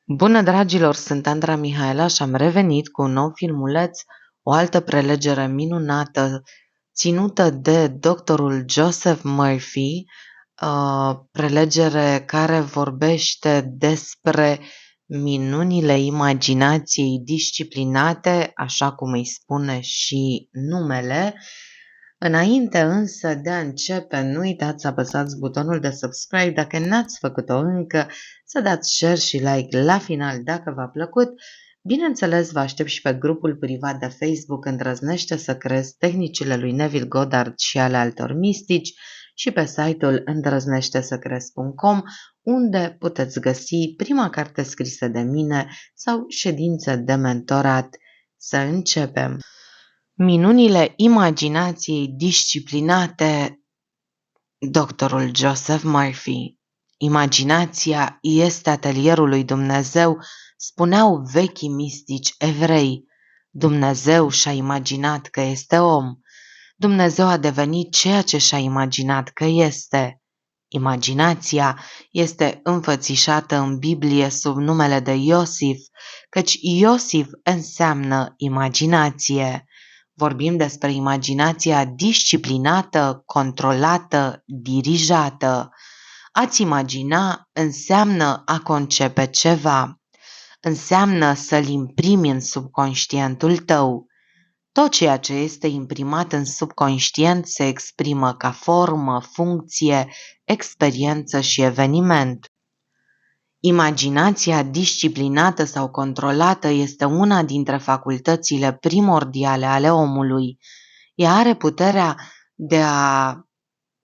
Bună, dragilor, sunt Andra Mihaela și am revenit cu un nou filmuleț, o altă prelegere minunată ținută de doctorul Joseph Murphy, prelegere care vorbește despre minunile imaginației disciplinate, așa cum îi spune și numele. Înainte însă de a începe, nu uitați să apăsați butonul de subscribe dacă n-ați făcut-o încă, să dați share și like la final dacă v-a plăcut. Bineînțeles, vă aștept și pe grupul privat de Facebook Îndrăznește să crezi tehnicile lui Neville Goddard și ale altor mistici și pe site-ul îndrăzneștesăcrezi.com, unde puteți găsi prima carte scrisă de mine sau ședințe de mentorat. Să începem! Minunile imaginației disciplinate, doctorul Joseph Murphy. Imaginația este atelierul lui Dumnezeu, spuneau vechii mistici evrei. Dumnezeu și-a imaginat că este om. Dumnezeu a devenit ceea ce și-a imaginat că este. Imaginația este înfățișată în Biblie sub numele de Iosif, căci Iosif înseamnă imaginație. Vorbim despre imaginația disciplinată, controlată, dirijată. A-ți imagina înseamnă a concepe ceva, înseamnă să-l imprimi în subconștientul tău. Tot ceea ce este imprimat în subconștient se exprimă ca formă, funcție, experiență și eveniment. Imaginația disciplinată sau controlată este una dintre facultățile primordiale ale omului. Ea are puterea de a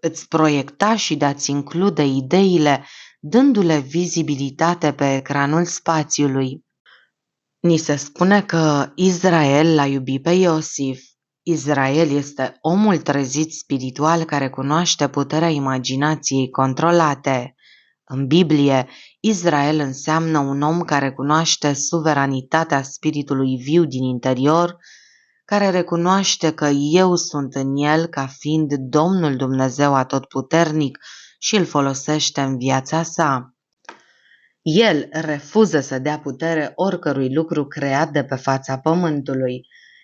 îți proiecta și de a-ți include ideile, dându-le vizibilitate pe ecranul spațiului. Ni se spune că Israel l-a iubit pe Iosif. Israel este omul trezit spiritual care cunoaște puterea imaginației controlate. În Biblie, Israel înseamnă un om care cunoaște suveranitatea spiritului viu din interior, care recunoaște că eu sunt în el ca fiind Domnul Dumnezeu Atotputernic și îl folosește în viața sa. El refuză să dea putere oricărui lucru creat de pe fața pământului.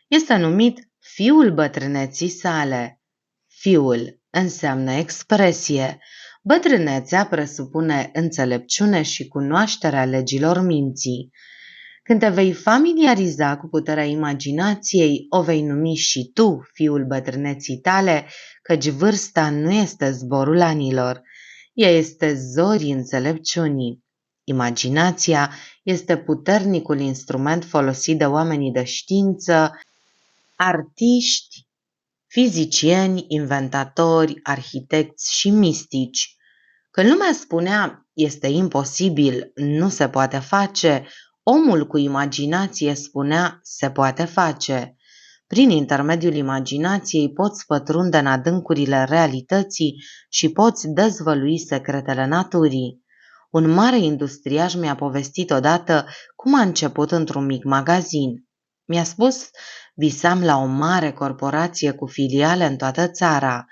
Este numit fiul bătrâneții sale. Fiul înseamnă expresie. Bătrânețea presupune înțelepciune și cunoașterea legilor minții. Când te vei familiariza cu puterea imaginației, o vei numi și tu fiul bătrâneții tale, căci vârsta nu este zborul anilor, ea este zorii înțelepciunii. Imaginația este puternicul instrument folosit de oamenii de știință, artiști, fizicieni, inventatori, arhitecți și mistici. Când lumea spunea este imposibil, nu se poate face, omul cu imaginație spunea se poate face. Prin intermediul imaginației poți pătrunde în adâncurile realității și poți dezvălui secretele naturii. Un mare industriaș mi-a povestit odată cum a început într-un mic magazin. Mi-a spus, visam la o mare corporație cu filiale în toată țara.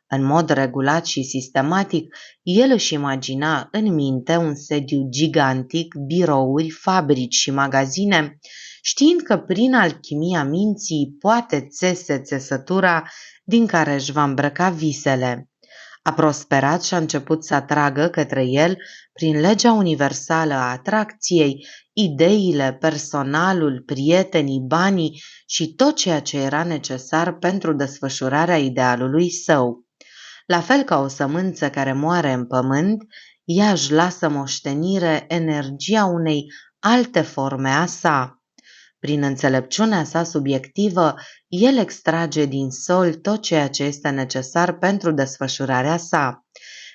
În mod regulat și sistematic, el își imagina în minte un sediu gigantic, birouri, fabrici și magazine, știind că prin alchimia minții poate țese țesătura din care își va îmbrăca visele. A prosperat și a început să atragă către el, prin legea universală a atracției, ideile, personalul, prietenii, banii și tot ceea ce era necesar pentru desfășurarea idealului său. La fel ca o sămânță care moare în pământ, ea își lasă moștenire energia unei alte forme a sa. Prin înțelepciunea sa subiectivă, el extrage din sol tot ceea ce este necesar pentru desfășurarea sa.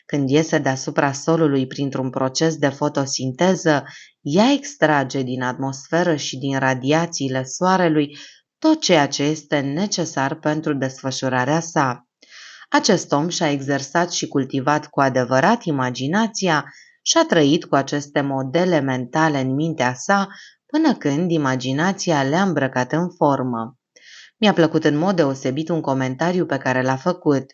Când iese deasupra solului printr-un proces de fotosinteză, ea extrage din atmosferă și din radiațiile soarelui tot ceea ce este necesar pentru desfășurarea sa. Acest om și-a exersat și cultivat cu adevărat imaginația și a trăit cu aceste modele mentale în mintea sa până când imaginația le-a îmbrăcat în formă. Mi-a plăcut în mod deosebit un comentariu pe care l-a făcut.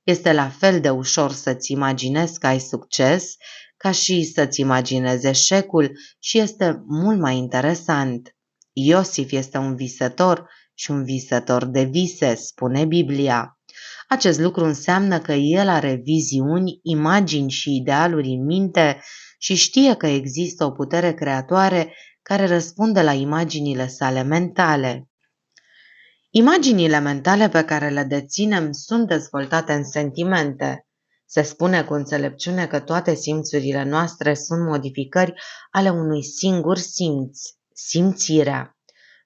Este la fel de ușor să-ți imaginezi că ai succes ca și să-ți imaginezi eșecul și este mult mai interesant. Iosif este un visător și un visător de vise, spune Biblia. Acest lucru înseamnă că el are viziuni, imagini și idealuri în minte și știe că există o putere creatoare care răspunde la imaginile sale mentale. Imaginile mentale pe care le deținem sunt dezvoltate în sentimente. Se spune cu înțelepciune că toate simțurile noastre sunt modificări ale unui singur simț, simțirea.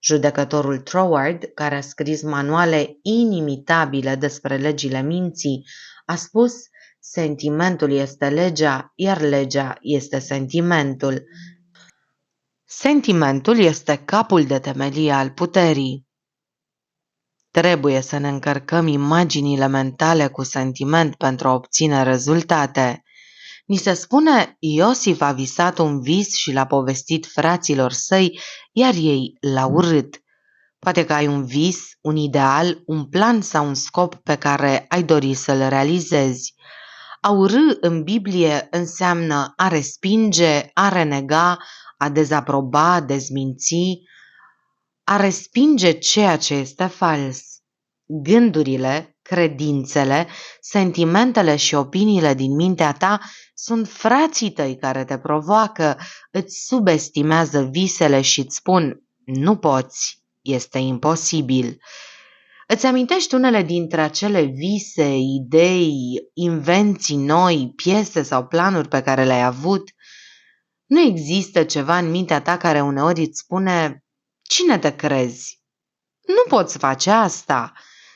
Judecătorul Troward, care a scris manuale inimitabile despre legile minții, a spus: sentimentul este legea, iar legea este sentimentul. Sentimentul este capul de temelie al puterii. Trebuie să ne încărcăm imaginile mentale cu sentiment pentru a obține rezultate. Ni se spune, Iosif a visat un vis și l-a povestit fraților săi, iar ei l-au urât. Poate că ai un vis, un ideal, un plan sau un scop pe care ai dori să-l realizezi. A urâ în Biblie înseamnă a respinge, a renega, a dezaproba, a dezminți, a respinge ceea ce este fals. Gândurile, credințele, sentimentele și opiniile din mintea ta sunt frații tăi care te provoacă, îți subestimează visele și îți spun: nu poți, este imposibil. Îți amintești unele dintre acele vise, idei, invenții noi, piese sau planuri pe care le-ai avut? Nu există ceva în mintea ta care uneori îți spune: cine te crezi? Nu poți face asta,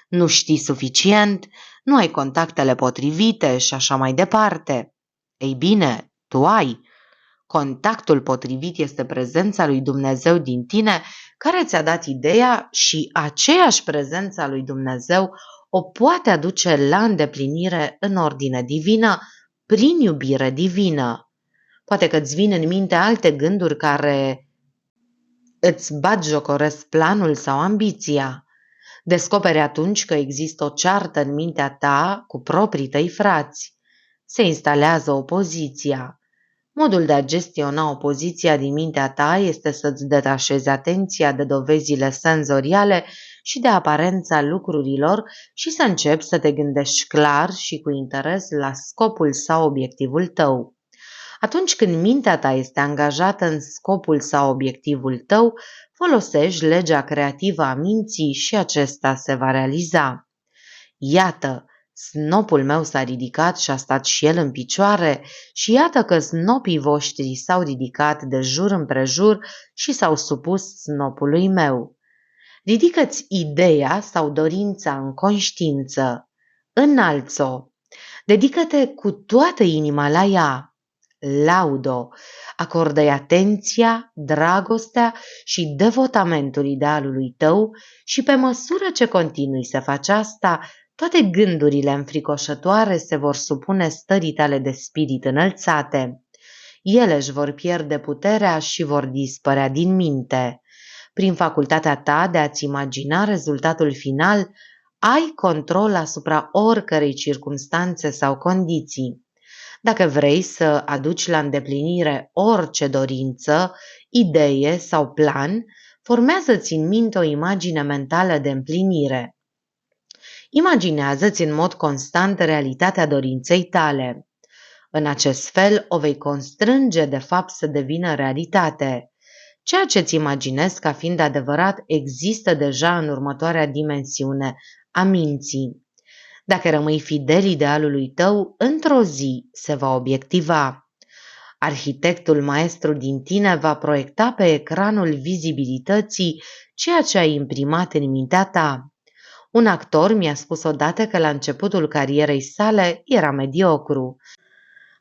nu știi suficient, nu ai contactele potrivite și așa mai departe. Ei bine, tu ai. Contactul potrivit este prezența lui Dumnezeu din tine, care ți-a dat ideea și aceeași prezența lui Dumnezeu o poate aduce la îndeplinire în ordine divină, prin iubire divină. Poate că îți vin în minte alte gânduri care îți batjocoresc planul sau ambiția. Descoperi atunci că există o ceartă în mintea ta cu proprii tăi frați. Se instalează opoziția. Modul de a gestiona opoziția din mintea ta este să-ți detașezi atenția de dovezile senzoriale și de aparența lucrurilor și să începi să te gândești clar și cu interes la scopul sau obiectivul tău. Atunci când mintea ta este angajată în scopul sau obiectivul tău, folosești legea creativă a minții și acesta se va realiza. Iată, snopul meu s-a ridicat și a stat și el în picioare și iată că snopii voștri s-au ridicat de jur împrejur și s-au supus snopului meu. Ridică-ți ideea sau dorința în conștiință, înalți-o, dedică-te cu toată inima la ea. Laudă-o, acordă-i atenția, dragostea și devotamentul idealului tău și pe măsură ce continui să faci asta, toate gândurile înfricoșătoare se vor supune stării tale de spirit înălțate. Ele își vor pierde puterea și vor dispărea din minte. Prin facultatea ta de a-ți imagina rezultatul final, ai control asupra oricărei circumstanțe sau condiții. Dacă vrei să aduci la îndeplinire orice dorință, idee sau plan, formează-ți în minte o imagine mentală de împlinire. Imaginează-ți în mod constant realitatea dorinței tale. În acest fel o vei constrânge de fapt să devină realitate. Ceea ce îți imaginezi ca fiind adevărat există deja în următoarea dimensiune a minții. Dacă rămâi fidel idealului tău, într-o zi se va obiectiva. Arhitectul maestru din tine va proiecta pe ecranul vizibilității ceea ce ai imprimat în mintea ta. Un actor mi-a spus odată că la începutul carierei sale era mediocru.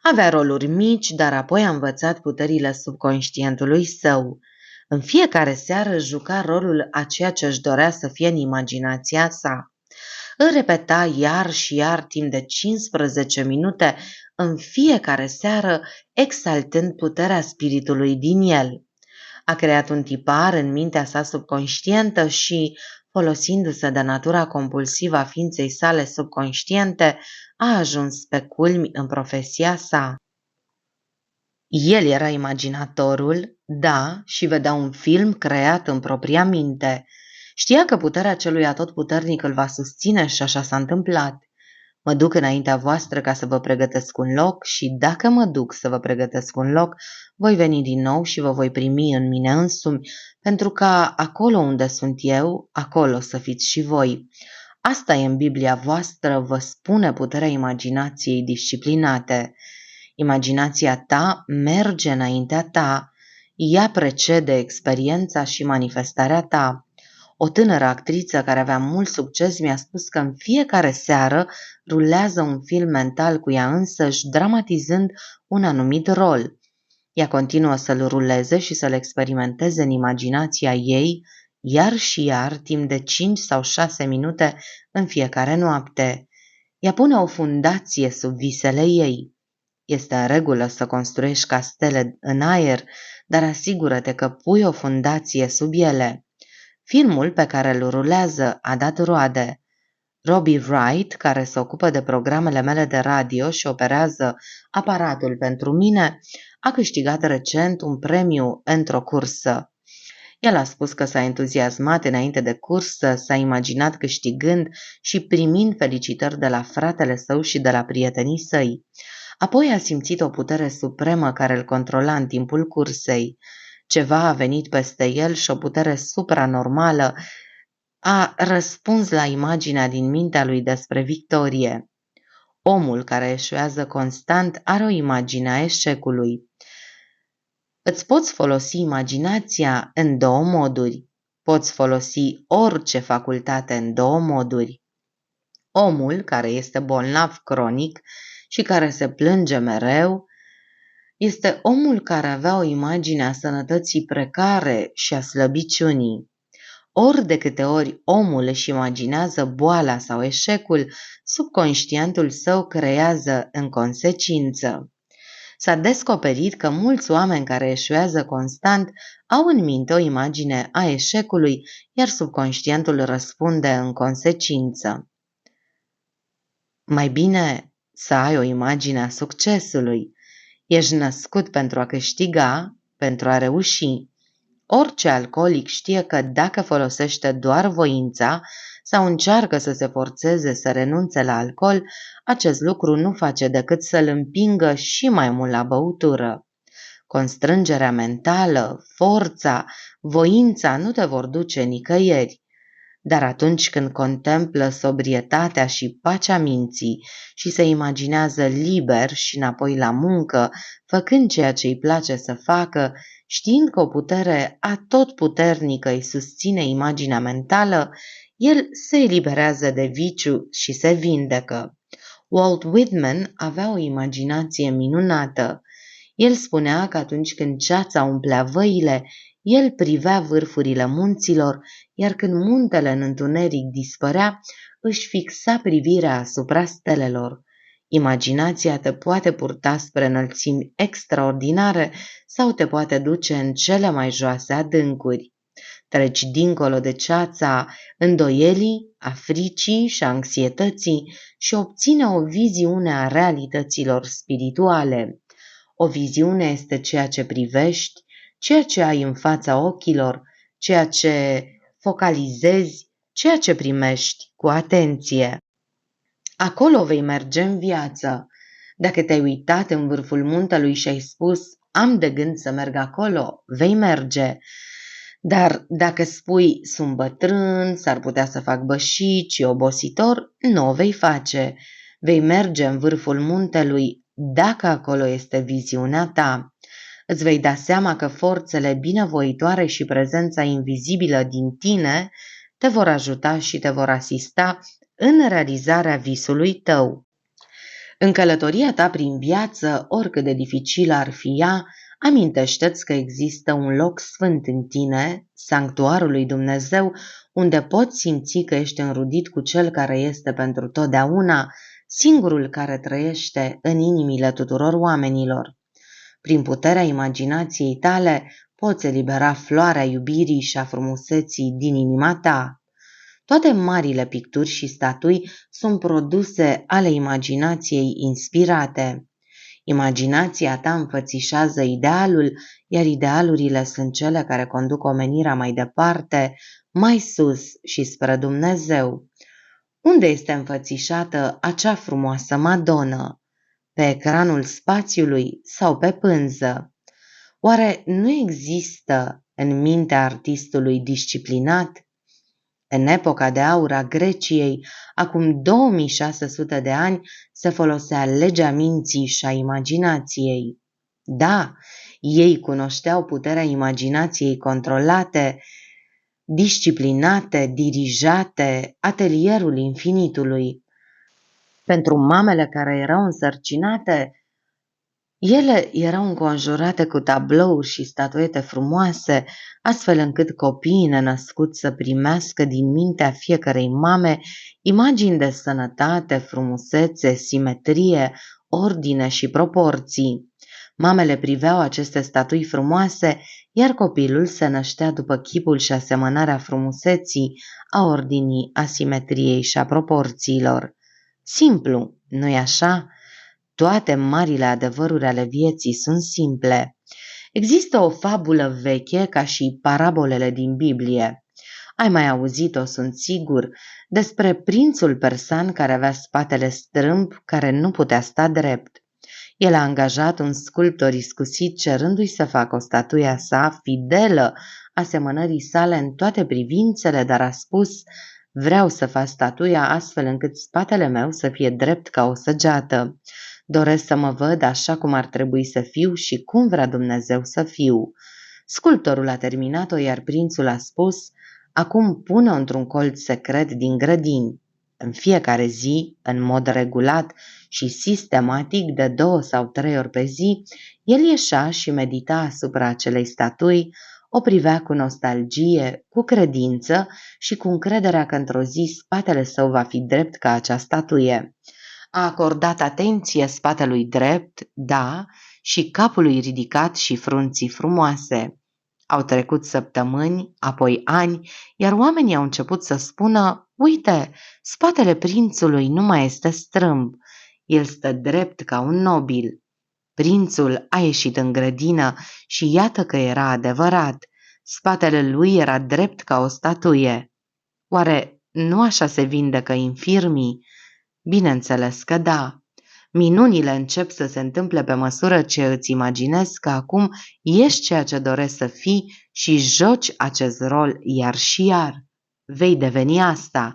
Avea roluri mici, dar apoi a învățat puterile subconștientului său. În fiecare seară juca rolul a ceea ce își dorea să fie în imaginația sa. Îl repeta iar și iar timp de 15 minute în fiecare seară, exaltând puterea spiritului din el. A creat un tipar în mintea sa subconștientă și, folosindu-se de natura compulsivă a ființei sale subconștiente, a ajuns pe culmi în profesia sa. El era imaginatorul, da, și vedea un film creat în propria minte. Știa că puterea celui atotputernic îl va susține și așa s-a întâmplat. Mă duc înaintea voastră ca să vă pregătesc un loc și dacă mă duc să vă pregătesc un loc, voi veni din nou și vă voi primi în mine însumi, pentru ca acolo unde sunt eu, acolo să fiți și voi. Asta e în Biblia voastră, vă spune puterea imaginației disciplinate. Imaginația ta merge înaintea ta, ea precede experiența și manifestarea ta. O tânără actriță care avea mult succes mi-a spus că în fiecare seară rulează un film mental cu ea însăși, dramatizând un anumit rol. Ea continuă să-l ruleze și să-l experimenteze în imaginația ei, iar și iar, timp de 5 sau 6 minute în fiecare noapte. Ea pune o fundație sub visele ei. Este în regulă să construiești castele în aer, dar asigură-te că pui o fundație sub ele. Filmul pe care îl rulează a dat roade. Robbie Wright, care se ocupă de programele mele de radio și operează aparatul pentru mine, a câștigat recent un premiu într-o cursă. El a spus că s-a entuziasmat înainte de cursă, s-a imaginat câștigând și primind felicitări de la fratele său și de la prietenii săi. Apoi a simțit o putere supremă care îl controla în timpul cursei. Ceva a venit peste el și o putere supranormală a răspuns la imaginea din mintea lui despre victorie. Omul care eșuează constant are o imagine a eșecului. Îți poți folosi imaginația în două moduri. Poți folosi orice facultate în două moduri. Omul care este bolnav cronic și care se plânge mereu este omul care avea o imagine a sănătății precare și a slăbiciunii. Ori de câte ori omul își imaginează boala sau eșecul, subconștientul său creează în consecință. S-a descoperit că mulți oameni care eșuează constant au în minte o imagine a eșecului, iar subconștientul răspunde în consecință. Mai bine să ai o imagine a succesului. Ești născut pentru a câștiga, pentru a reuși. Orice alcoolic știe că dacă folosește doar voința sau încearcă să se forțeze să renunțe la alcool, acest lucru nu face decât să-l împingă și mai mult la băutură. Constrângerea mentală, forța, voința nu te vor duce nicăieri. Dar atunci când contemplă sobrietatea și pacea minții și se imaginează liber și înapoi la muncă, făcând ceea ce îi place să facă, știind că o putere atotputernică îi susține imaginea mentală, el se eliberează de viciu și se vindecă. Walt Whitman avea o imaginație minunată. El spunea că atunci când ceața umplea văile, el privea vârfurile munților, iar când muntele în întuneric dispărea, își fixa privirea asupra stelelor. Imaginația te poate purta spre înălțimi extraordinare sau te poate duce în cele mai joase adâncuri. Treci dincolo de ceața îndoielii, a fricii și a anxietății și obține o viziune a realităților spirituale. O viziune este ceea ce privești, ceea ce ai în fața ochilor, ceea ce focalizezi, ceea ce primești cu atenție. Acolo vei merge în viață. Dacă te-ai uitat în vârful muntelui și ai spus, am de gând să merg acolo, vei merge. Dar dacă spui, sunt bătrân, s-ar putea să fac bășici, e obositor, nu o vei face. Vei merge în vârful muntelui dacă acolo este viziunea ta. Îți vei da seama că forțele binevoitoare și prezența invizibilă din tine te vor ajuta și te vor asista în realizarea visului tău. În călătoria ta prin viață, oricât de dificilă ar fi ea, amintește-ți că există un loc sfânt în tine, sanctuarul lui Dumnezeu, unde poți simți că ești înrudit cu Cel care este pentru totdeauna, singurul care trăiește în inimile tuturor oamenilor. Prin puterea imaginației tale poți elibera floarea iubirii și a frumuseții din inima ta. Toate marile picturi și statui sunt produse ale imaginației inspirate. Imaginația ta înfățișează idealul, iar idealurile sunt cele care conduc omenirea mai departe, mai sus și spre Dumnezeu. Unde este înfățișată acea frumoasă Madonă? Pe ecranul spațiului sau pe pânză? Oare nu există în mintea artistului disciplinat? În epoca de aur a Greciei, acum 2600 de ani, se folosea legea minții și a imaginației. Da, ei cunoșteau puterea imaginației controlate, disciplinate, dirijate, atelierul infinitului. Pentru mamele care erau însărcinate, ele erau înconjurate cu tablouri și statuete frumoase, astfel încât copiii nenăscuți să primească din mintea fiecărei mame imagini de sănătate, frumusețe, simetrie, ordine și proporții. Mamele priveau aceste statui frumoase, iar copilul se năștea după chipul și asemănarea frumuseții, a ordinii, a simetriei și a proporțiilor. Simplu, nu-i așa? Toate marile adevăruri ale vieții sunt simple. Există o fabulă veche ca și parabolele din Biblie. Ai mai auzit-o, sunt sigur, despre prințul persan care avea spatele strâmb, care nu putea sta drept. El a angajat un sculptor iscusit cerându-i să facă o statuie a sa fidelă asemănării sale în toate privințele, dar a spus: vreau să fac statuia astfel încât spatele meu să fie drept ca o săgeată. Doresc să mă văd așa cum ar trebui să fiu și cum vrea Dumnezeu să fiu. Sculptorul a terminat-o, iar prințul a spus: acum pune-o într-un colț secret din grădini. În fiecare zi, în mod regulat și sistematic, de 2 sau 3 ori pe zi, el ieșea și medita asupra acelei statui, o privea cu nostalgie, cu credință și cu încrederea că într-o zi spatele său va fi drept ca acea statuie. A acordat atenție spatelui drept, da, și capului ridicat și frunții frumoase. Au trecut săptămâni, apoi ani, iar oamenii au început să spună: uite, spatele prințului nu mai este strâmb, el stă drept ca un nobil. Prințul a ieșit în grădină și iată că era adevărat, spatele lui era drept ca o statuie. Oare nu așa se vindecă infirmii? Bineînțeles că da. Minunile încep să se întâmple pe măsură ce îți imaginezi că acum ești ceea ce dorești să fii și joci acest rol iar și iar. Vei deveni asta.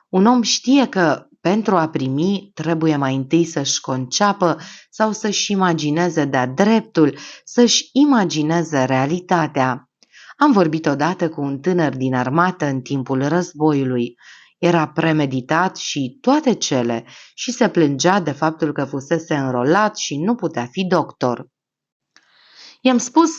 Un om știe că pentru a primi trebuie mai întâi să-și conceapă sau să-și imagineze de-a dreptul, să-și imagineze realitatea. Am vorbit odată cu un tânăr din armată în timpul războiului. Era premeditat și toate cele și se plângea de faptul că fusese înrolat și nu putea fi doctor. I-am spus: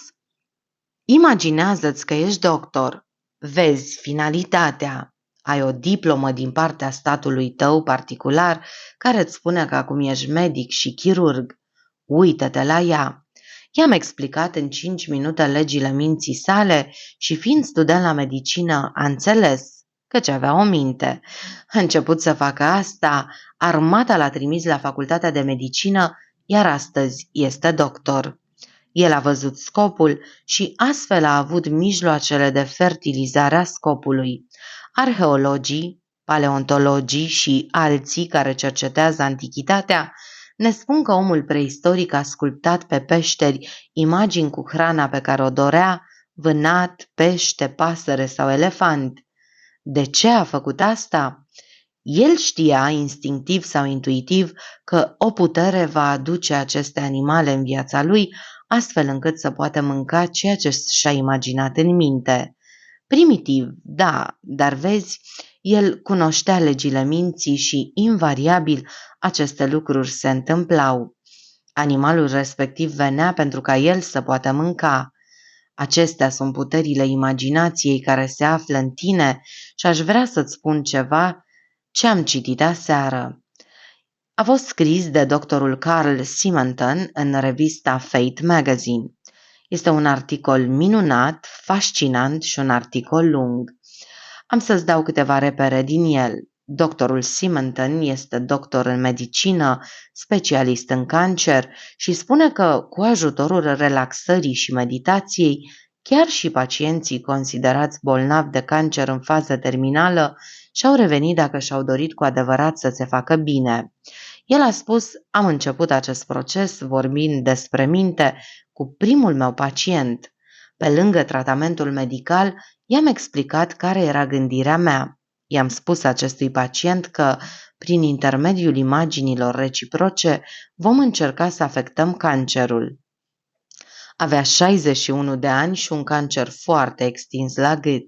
imaginează-ți că ești doctor, vezi finalitatea, ai o diplomă din partea statului tău particular care îți spune că acum ești medic și chirurg. Uită-te la ea. I-am explicat în 5 minute legile minții sale și, fiind student la medicină, a înțeles, căci avea o minte. A început să facă asta, armata l-a trimis la facultatea de medicină, iar astăzi este doctor. El a văzut scopul și astfel a avut mijloacele de fertilizare a scopului. Arheologii, paleontologii și alții care cercetează antichitatea ne spun că omul preistoric a sculptat pe peșteri imagini cu hrana pe care o dorea, vânat, pește, pasăre sau elefant. De ce a făcut asta? El știa, instinctiv sau intuitiv, că o putere va aduce aceste animale în viața lui, astfel încât să poată mânca ceea ce și-a imaginat în minte. Primitiv, da, dar vezi, el cunoștea legile minții și, invariabil, aceste lucruri se întâmplau. Animalul respectiv venea pentru ca el să poată mânca. Acestea sunt puterile imaginației care se află în tine și aș vrea să-ți spun ceva ce am citit aseară. A fost scris de doctorul Carl Simonton în revista Fate Magazine. Este un articol minunat, fascinant și un articol lung. Am să-ți dau câteva repere din el. Doctorul Simonton este doctor în medicină, specialist în cancer și spune că cu ajutorul relaxării și meditației, chiar și pacienții considerați bolnavi de cancer în fază terminală și-au revenit dacă și-au dorit cu adevărat să se facă bine. El a spus: am început acest proces vorbind despre minte cu primul meu pacient. Pe lângă tratamentul medical, i-am explicat care era gândirea mea. I-am spus acestui pacient că, prin intermediul imaginilor reciproce, vom încerca să afectăm cancerul. Avea 61 de ani și un cancer foarte extins la gât.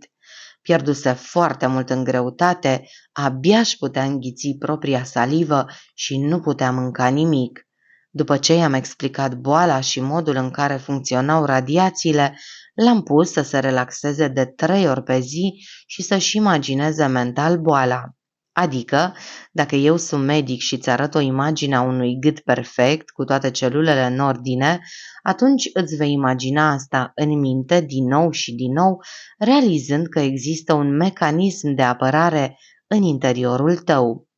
Pierduse foarte mult în greutate, abia își putea înghiți propria salivă și nu putea mânca nimic. După ce i-am explicat boala și modul în care funcționau radiațiile, l-am pus să se relaxeze de 3 ori pe zi și să-și imagineze mental boala. Adică, dacă eu sunt medic și îți arăt o imagine a unui gât perfect, cu toate celulele în ordine, atunci îți vei imagina asta în minte din nou și din nou, realizând că există un mecanism de apărare în interiorul tău.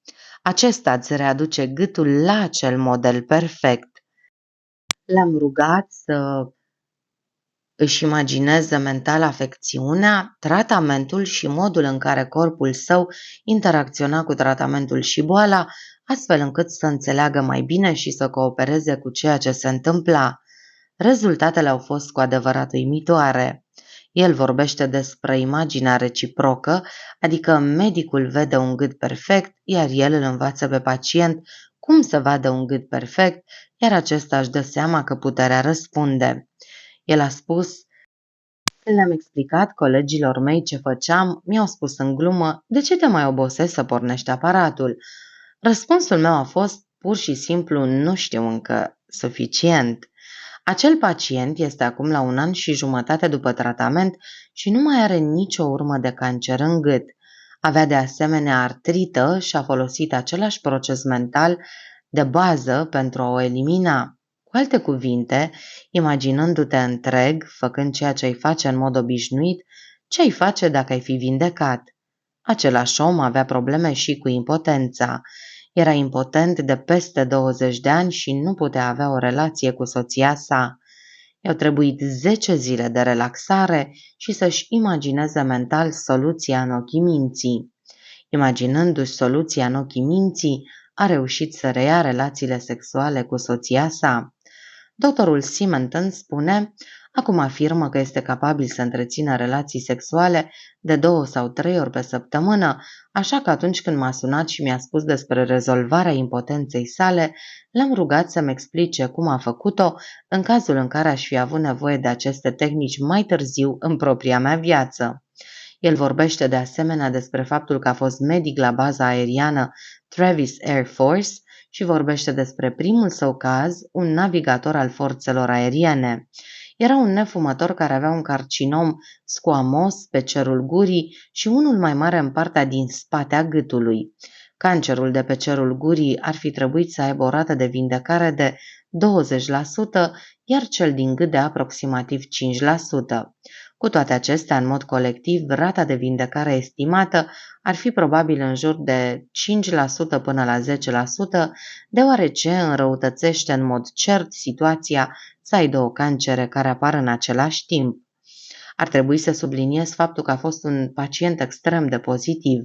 Acesta îți readuce gâtul la acel model perfect. L-am rugat să își imagineze mental afecțiunea, tratamentul și modul în care corpul său interacționa cu tratamentul și boala, astfel încât să înțeleagă mai bine și să coopereze cu ceea ce se întâmpla. Rezultatele au fost cu adevărat uimitoare. El vorbește despre imaginea reciprocă, adică medicul vede un gât perfect, iar el îl învață pe pacient cum să vadă un gât perfect, iar acesta își dă seama că puterea răspunde. El a spus: când le-am explicat colegilor mei ce făceam, mi-au spus în glumă: de ce te mai obosezi să pornești aparatul? Răspunsul meu a fost pur și simplu: nu știu încă suficient. Acel pacient este acum la 1 an și jumătate după tratament și nu mai are nicio urmă de cancer în gât. Avea de asemenea artrită și a folosit același proces mental de bază pentru a o elimina. Cu alte cuvinte, imaginându-te întreg, făcând ceea ce ai face în mod obișnuit, ce ai face dacă ai fi vindecat? Același om avea probleme și cu impotența. Era impotent de peste 20 de ani și nu putea avea o relație cu soția sa. I-au trebuit 10 zile de relaxare și să-și imagineze mental soluția în ochii minții. Imaginându-și soluția în ochii minții, a reușit să reia relațiile sexuale cu soția sa. Doctorul Simonton spune: acum afirmă că este capabil să întrețină relații sexuale de 2 sau 3 ori pe săptămână, așa că atunci când m-a sunat și mi-a spus despre rezolvarea impotenței sale, l-am rugat să-mi explice cum a făcut-o în cazul în care aș fi avut nevoie de aceste tehnici mai târziu în propria mea viață. El vorbește de asemenea despre faptul că a fost medic la baza aeriană Travis Air Force și vorbește despre primul său caz, un navigator al forțelor aeriene. Era un nefumător care avea un carcinom squamos pe cerul gurii și unul mai mare în partea din spate a gâtului. Cancerul de pe cerul gurii ar fi trebuit să aibă o rată de vindecare de 20%, iar cel din gât de aproximativ 5%. Cu toate acestea, în mod colectiv, rata de vindecare estimată ar fi probabil în jur de 5% până la 10%, deoarece înrăutățește în mod cert situația să ai 2 cancere care apar în același timp. Ar trebui să subliniez faptul că a fost un pacient extrem de pozitiv.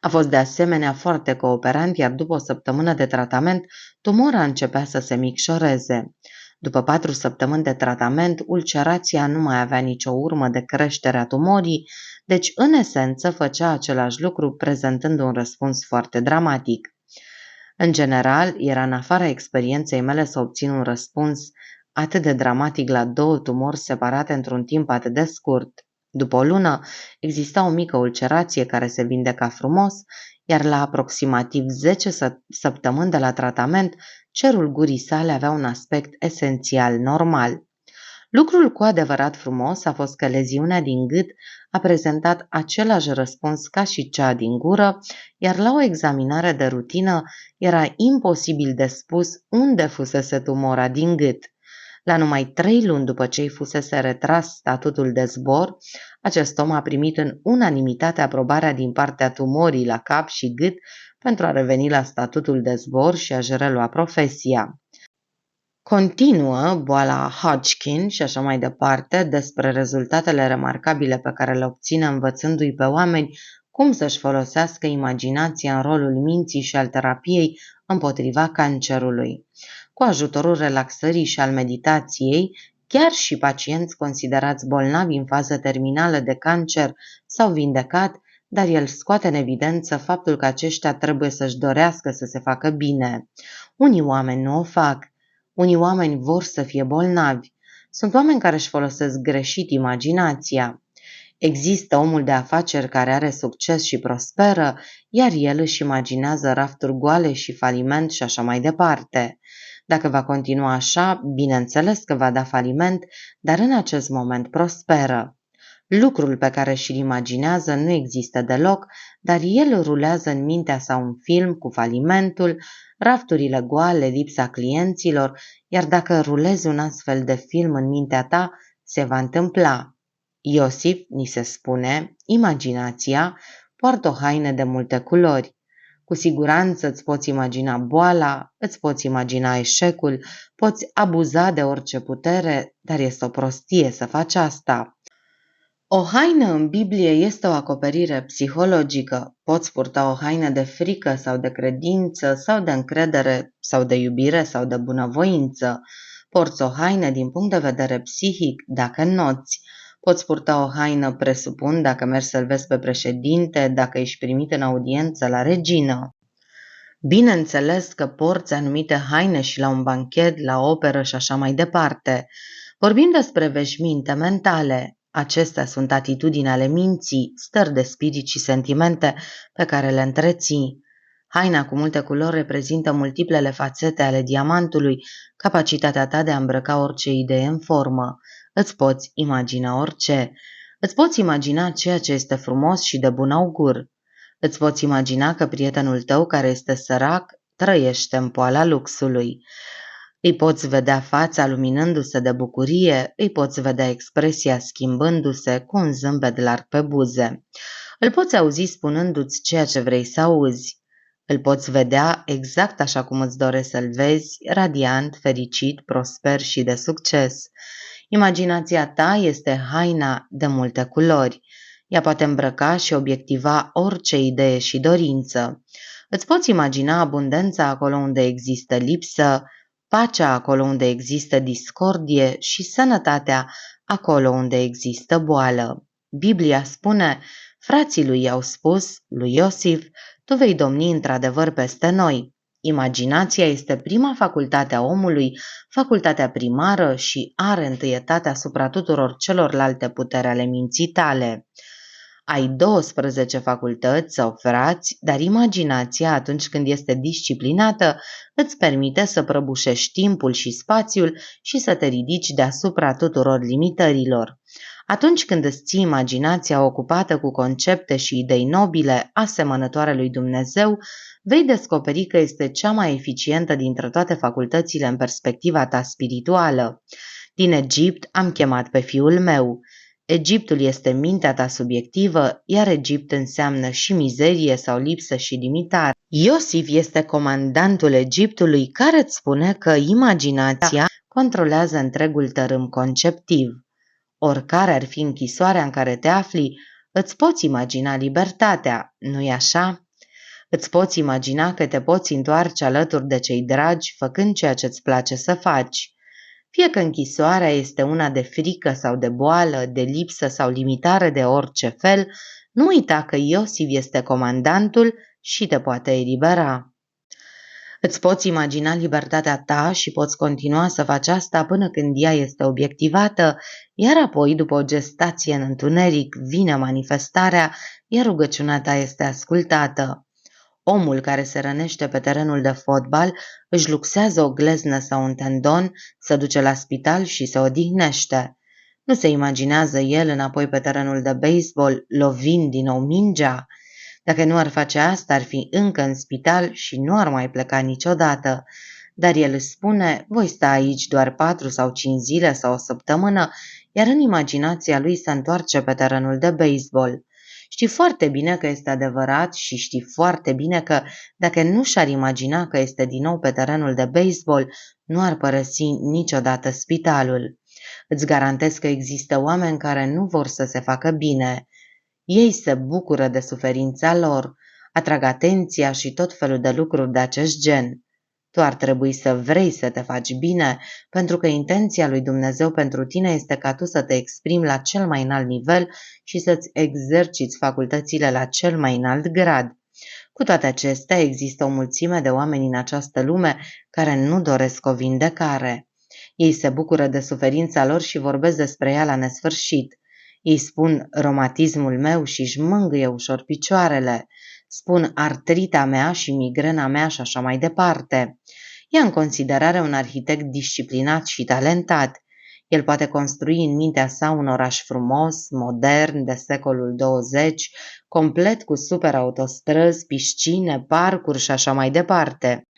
A fost de asemenea foarte cooperant, iar după o săptămână de tratament, tumora începea să se micșoreze. După 4 săptămâni de tratament, ulcerația nu mai avea nicio urmă de creștere a tumorii, deci în esență făcea același lucru, prezentând un răspuns foarte dramatic. În general, era în afara experienței mele să obțin un răspuns atât de dramatic la 2 tumori separate într-un timp atât de scurt. După o lună, exista o mică ulcerație care se vindeca frumos, iar la aproximativ 10 săptămâni de la tratament, cerul gurii sale avea un aspect esențial normal. Lucrul cu adevărat frumos a fost că leziunea din gât a prezentat același răspuns ca și cea din gură, iar la o examinare de rutină era imposibil de spus unde fusese tumora din gât. La numai 3 luni după ce îi fusese retras statutul de zbor, acest om a primit în unanimitate aprobarea din partea tumorii la cap și gât pentru a reveni la statutul de zbor și a-și relua profesia. Continuă boala Hodgkin și așa mai departe despre rezultatele remarcabile pe care le obține învățându-i pe oameni cum să-și folosească imaginația în rolul minții și al terapiei împotriva cancerului. Cu ajutorul relaxării și al meditației, chiar și pacienți considerați bolnavi în fază terminală de cancer s-au vindecat, dar el scoate în evidență faptul că aceștia trebuie să-și dorească să se facă bine. Unii oameni nu o fac. Unii oameni vor să fie bolnavi. Sunt oameni care își folosesc greșit imaginația. Există omul de afaceri care are succes și prosperă, iar el își imaginează rafturi goale și faliment și așa mai departe. Dacă va continua așa, bineînțeles că va da faliment, dar în acest moment prosperă. Lucrul pe care și-l imaginează nu există deloc, dar el rulează în mintea sa un film cu falimentul, rafturile goale, lipsa clienților, iar dacă rulezi un astfel de film în mintea ta, se va întâmpla. Iosif, ni se spune, imaginația, poartă o haină de multe culori. Cu siguranță îți poți imagina boala, îți poți imagina eșecul, poți abuza de orice putere, dar este o prostie să faci asta. O haină în Biblie este o acoperire psihologică. Poți purta o haină de frică sau de credință sau de încredere sau de iubire sau de bunăvoință. Porți o haină din punct de vedere psihic dacă înnoți. Poți purta o haină, presupun, dacă mergi să-l vezi pe președinte, dacă ești primit în audiență la regină. Bineînțeles că porți anumite haine și la un banchet, la operă și așa mai departe. Vorbim despre veșminte mentale. Acestea sunt atitudini ale minții, stări de spirit și sentimente pe care le întreții. Haina cu multe culori reprezintă multiplele fațete ale diamantului, capacitatea ta de a îmbrăca orice idee în formă. Îți poți imagina orice. Îți poți imagina ceea ce este frumos și de bun augur. Îți poți imagina că prietenul tău care este sărac trăiește în poala luxului. Îi poți vedea fața luminându-se de bucurie, îi poți vedea expresia schimbându-se cu un zâmbet larg pe buze. Îl poți auzi spunându-ți ceea ce vrei să auzi. Îl poți vedea exact așa cum îți dorești să-l vezi, radiant, fericit, prosper și de succes. Imaginația ta este haina de multe culori. Ea poate îmbrăca și obiectiva orice idee și dorință. Îți poți imagina abundența acolo unde există lipsă, pacea acolo unde există discordie și sănătatea acolo unde există boală. Biblia spune, frații lui i-au spus lui Iosif, tu vei domni într-adevăr peste noi. Imaginația este prima facultate a omului, facultatea primară și are întâietate asupra tuturor celorlalte puteri ale minții tale. Ai 12 facultăți sau frați, dar imaginația, atunci când este disciplinată, îți permite să prăbușești timpul și spațiul și să te ridici deasupra tuturor limitărilor. Atunci când îți ții imaginația ocupată cu concepte și idei nobile, asemănătoare lui Dumnezeu, vei descoperi că este cea mai eficientă dintre toate facultățile în perspectiva ta spirituală. Din Egipt am chemat pe fiul meu. Egiptul este mintea ta subiectivă, iar Egipt înseamnă și mizerie sau lipsă și limitare. Iosif este comandantul Egiptului care îți spune că imaginația controlează întregul tărâm conceptiv. Oricare ar fi închisoarea în care te afli, îți poți imagina libertatea, nu-i așa? Îți poți imagina că te poți întoarce alături de cei dragi făcând ceea ce-ți place să faci. Fie că închisoarea este una de frică sau de boală, de lipsă sau limitare de orice fel, nu uita că Iosif este comandantul și te poate elibera. Îți poți imagina libertatea ta și poți continua să faci asta până când ea este obiectivată, iar apoi, după o gestație în întuneric, vine manifestarea, iar rugăciunea ta este ascultată. Omul care se rănește pe terenul de fotbal își luxează o gleznă sau un tendon, se duce la spital și se odihnește. Nu se imaginează el înapoi pe terenul de baseball, lovind din nou mingea. Dacă nu ar face asta, ar fi încă în spital și nu ar mai pleca niciodată. dar el își spune, voi sta aici doar 4 sau 5 zile sau o săptămână, iar în imaginația lui se întoarce pe terenul de baseball. Știi foarte bine că este adevărat și știi foarte bine că dacă nu și-ar imagina că este din nou pe terenul de baseball, nu ar părăsi niciodată spitalul. Îți garantez că există oameni care nu vor să se facă bine. Ei se bucură de suferința lor, atrag atenția și tot felul de lucruri de acest gen. Tu ar trebui să vrei să te faci bine, pentru că intenția lui Dumnezeu pentru tine este ca tu să te exprimi la cel mai înalt nivel și să-ți exerciți facultățile la cel mai înalt grad. Cu toate acestea, există o mulțime de oameni în această lume care nu doresc o vindecare. Ei se bucură de suferința lor și vorbesc despre ea la nesfârșit. Ei spun romatismul meu și își mângâie ușor picioarele. Spun artrita mea și migrena mea și așa mai departe. Ia în considerare un arhitect disciplinat și talentat. El poate construi în mintea sa un oraș frumos, modern, de secolul 20, complet cu superautostradzi, piscine, parcuri și așa mai departe.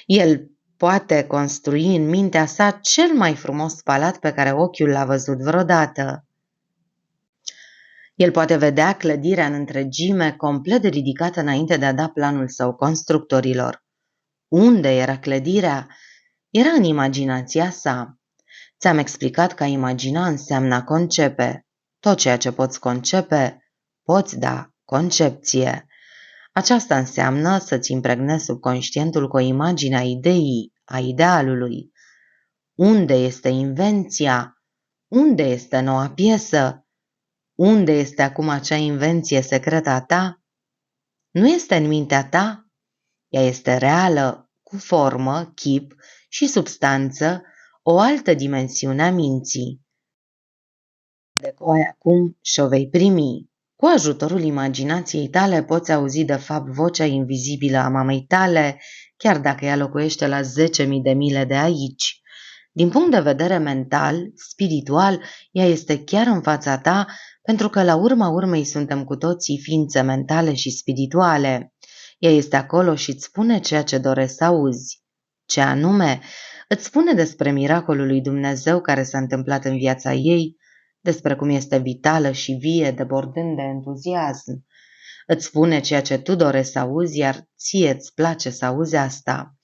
El poate construi în mintea sa cel mai frumos palat pe care ochiul l-a văzut vreodată. El poate vedea clădirea în întregime complet ridicată înainte de a da planul său constructorilor. Unde era clădirea? Era în imaginația sa. Ți-am explicat că a imagina înseamnă a concepe. Tot ceea ce poți concepe, poți da concepție. Aceasta înseamnă să-ți impregnezi subconștientul cu o imagine a ideii, a idealului. Unde este invenția? Unde este noua piesă? Unde este acum acea invenție secretă a ta? Nu este în mintea ta? Ea este reală, cu formă, chip și substanță, o altă dimensiune a minții. De o ai acum și o vei primi. Cu ajutorul imaginației tale poți auzi de fapt vocea invizibilă a mamei tale, chiar dacă ea locuiește la 10.000 de mile de aici. Din punct de vedere mental, spiritual, ea este chiar în fața ta, pentru că la urma urmei suntem cu toții ființe mentale și spirituale. Ea este acolo și îți spune ceea ce dorești să auzi. Ce anume? Îți spune despre miracolul lui Dumnezeu care s-a întâmplat în viața ei, despre cum este vitală și vie, debordând de entuziasm. Îți spune ceea ce tu dorești să auzi, iar ție îți place să auzi asta.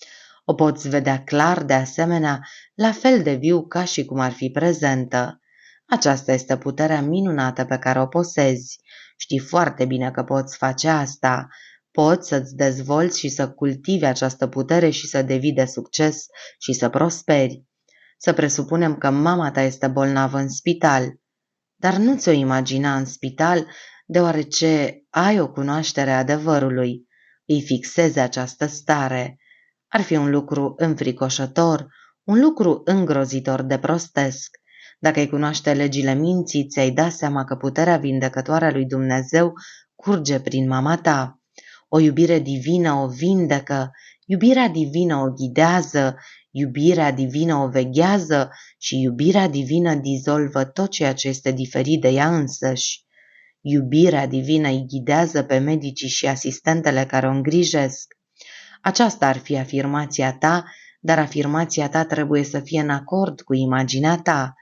O poți vedea clar, de asemenea, la fel de viu ca și cum ar fi prezentă. Aceasta este puterea minunată pe care o posezi. Știi foarte bine că poți face asta. Poți să-ți dezvolți și să cultivi această putere și să devii de succes și să prosperi. Să presupunem că mama ta este bolnavă în spital, dar nu ți-o imagina în spital, deoarece ai o cunoaștere a adevărului. Îi fixezi această stare. Ar fi un lucru înfricoșător, un lucru îngrozitor de prostesc. Dacă ai cunoaște legile minții, ți-ai da seama că puterea vindecătoare a lui Dumnezeu curge prin mama ta. O iubire divină o vindecă, iubirea divină o ghidează, iubirea divină o veghează și iubirea divină dizolvă tot ceea ce este diferit de ea însăși. Iubirea divină îi ghidează pe medicii și asistentele care o îngrijesc. Aceasta ar fi afirmația ta, dar afirmația ta trebuie să fie în acord cu imaginea ta.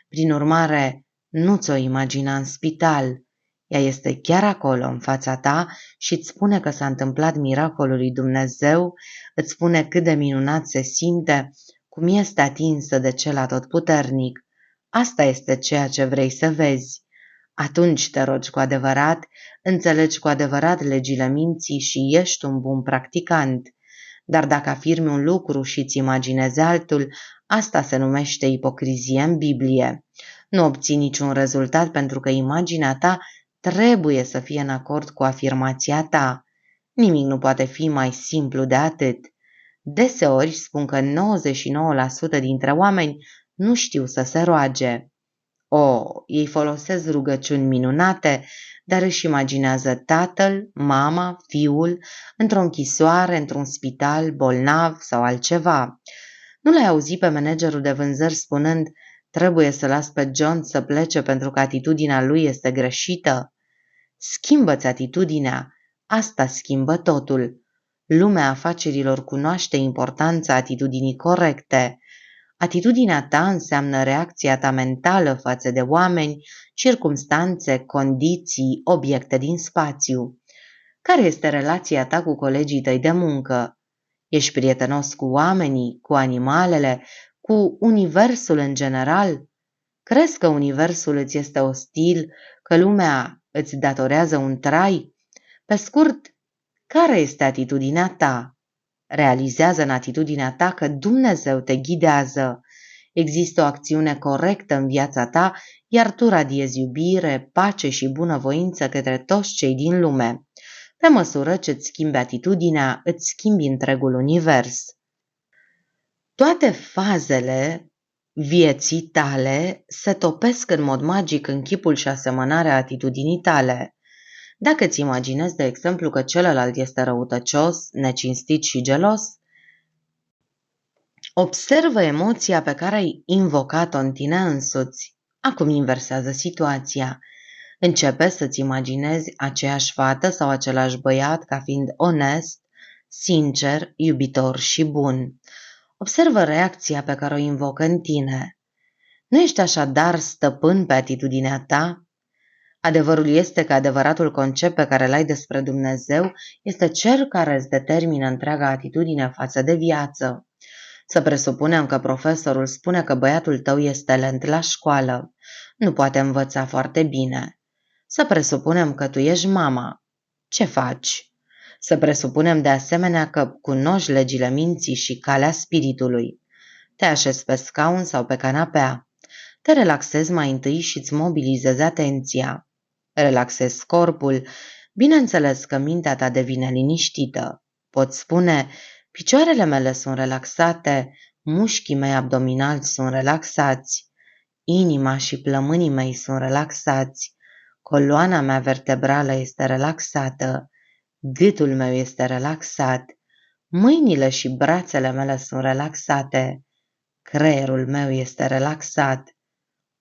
Prin urmare, nu ți-o imagina în spital. Ea este chiar acolo, în fața ta, și îți spune că s-a întâmplat miracolul lui Dumnezeu, îți spune cât de minunat se simte, cum este atinsă de cel atotputernic. Asta este ceea ce vrei să vezi. Atunci te rogi cu adevărat, înțelegi cu adevărat legile minții și ești un bun practicant. Dar dacă afirmi un lucru și îți imaginezi altul, asta se numește ipocrizie în Biblie. Nu obții niciun rezultat pentru că imaginea ta trebuie să fie în acord cu afirmația ta. Nimic nu poate fi mai simplu de atât. Deseori spun că 99% dintre oameni nu știu să se roage. Ei folosesc rugăciuni minunate, dar își imaginează tatăl, mama, fiul, într-o închisoare, într-un spital, bolnav sau altceva. Nu l-ai auzit pe managerul de vânzări spunând, trebuie să las pe John să plece pentru că atitudinea lui este greșită? Schimbă-ți atitudinea, asta schimbă totul. Lumea afacerilor cunoaște importanța atitudinii corecte. Atitudinea ta înseamnă reacția ta mentală față de oameni, circumstanțe, condiții, obiecte din spațiu. Care este relația ta cu colegii tăi de muncă? Ești prietenos cu oamenii, cu animalele, cu universul în general? Crezi că universul îți este ostil, că lumea îți datorează un trai? Pe scurt, care este atitudinea ta? Realizează în atitudinea ta că Dumnezeu te ghidează. Există o acțiune corectă în viața ta, iar tu radiezi iubire, pace și bunăvoință către toți cei din lume. Pe măsură ce îți schimbi atitudinea, îți schimbi întregul univers. Toate fazele vieții tale se topesc în mod magic în chipul și asemănarea atitudinii tale. Dacă îți imaginezi, de exemplu, că celălalt este răutăcios, necinstit și gelos, observă emoția pe care ai invocat-o în tine însuți. Acum inversează situația. Începe să-ți imaginezi aceeași fată sau același băiat ca fiind onest, sincer, iubitor și bun. Observă reacția pe care o invocă în tine. Nu ești așadar stăpân pe atitudinea ta? Adevărul este că adevăratul concept pe care l-ai despre Dumnezeu este cel care îți determină întreaga atitudine față de viață. Să presupunem că profesorul spune că băiatul tău este lent la școală, nu poate învăța foarte bine. Să presupunem că tu ești mama. Ce faci? Să presupunem de asemenea că cunoști legile minții și calea spiritului. Te așezi pe scaun sau pe canapea. Te relaxezi mai întâi și îți mobilizezi atenția. Relaxezi corpul. Bineînțeles că mintea ta devine liniștită. Poți spune, picioarele mele sunt relaxate, mușchii mei abdominali sunt relaxați, inima și plămânii mei sunt relaxați, coloana mea vertebrală este relaxată, gâtul meu este relaxat, mâinile și brațele mele sunt relaxate, creierul meu este relaxat,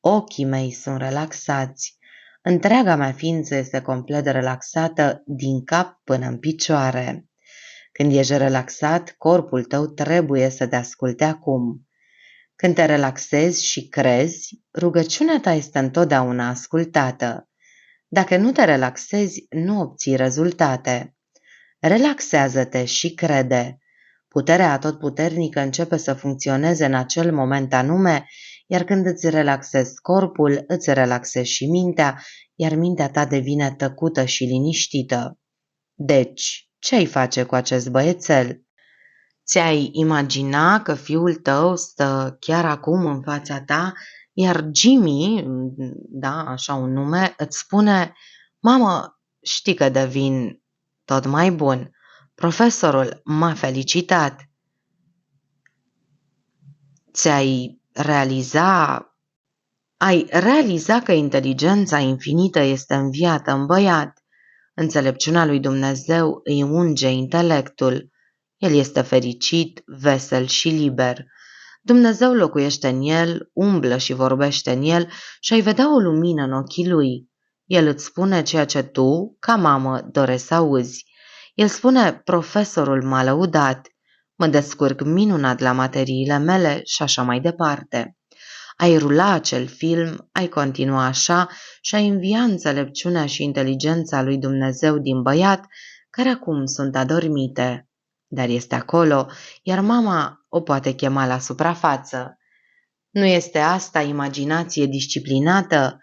ochii mei sunt relaxați, întreaga mea ființă este complet relaxată din cap până în picioare. Când ești relaxat, corpul tău trebuie să te asculte acum. Când te relaxezi și crezi, rugăciunea ta este întotdeauna ascultată. Dacă nu te relaxezi, nu obții rezultate. Relaxează-te și crede. Puterea atotputernică începe să funcționeze în acel moment anume, iar când îți relaxezi corpul, îți relaxezi și mintea, iar mintea ta devine tăcută și liniștită. Deci, ce-ai face cu acest băiețel? Ți-ai imagina că fiul tău stă chiar acum în fața ta, iar Jimmy, da, așa un nume, îți spune, mamă, știi că devin tot mai bun. Profesorul m-a felicitat. Ai realiza că inteligența infinită este înviată în băiat. Înțelepciunea lui Dumnezeu îi unge intelectul. El este fericit, vesel și liber. Dumnezeu locuiește în el, umblă și vorbește în el și ai vedea o lumină în ochii lui. El îți spune ceea ce tu, ca mamă, dorești să auzi. El spune, profesorul m-a lăudat, mă descurc minunat la materiile mele și așa mai departe. Ai rula acel film, ai continua așa și ai învia înțelepciunea și inteligența lui Dumnezeu din băiat, care acum sunt adormite. Dar este acolo, iar mama o poate chema la suprafață. Nu este asta imaginație disciplinată?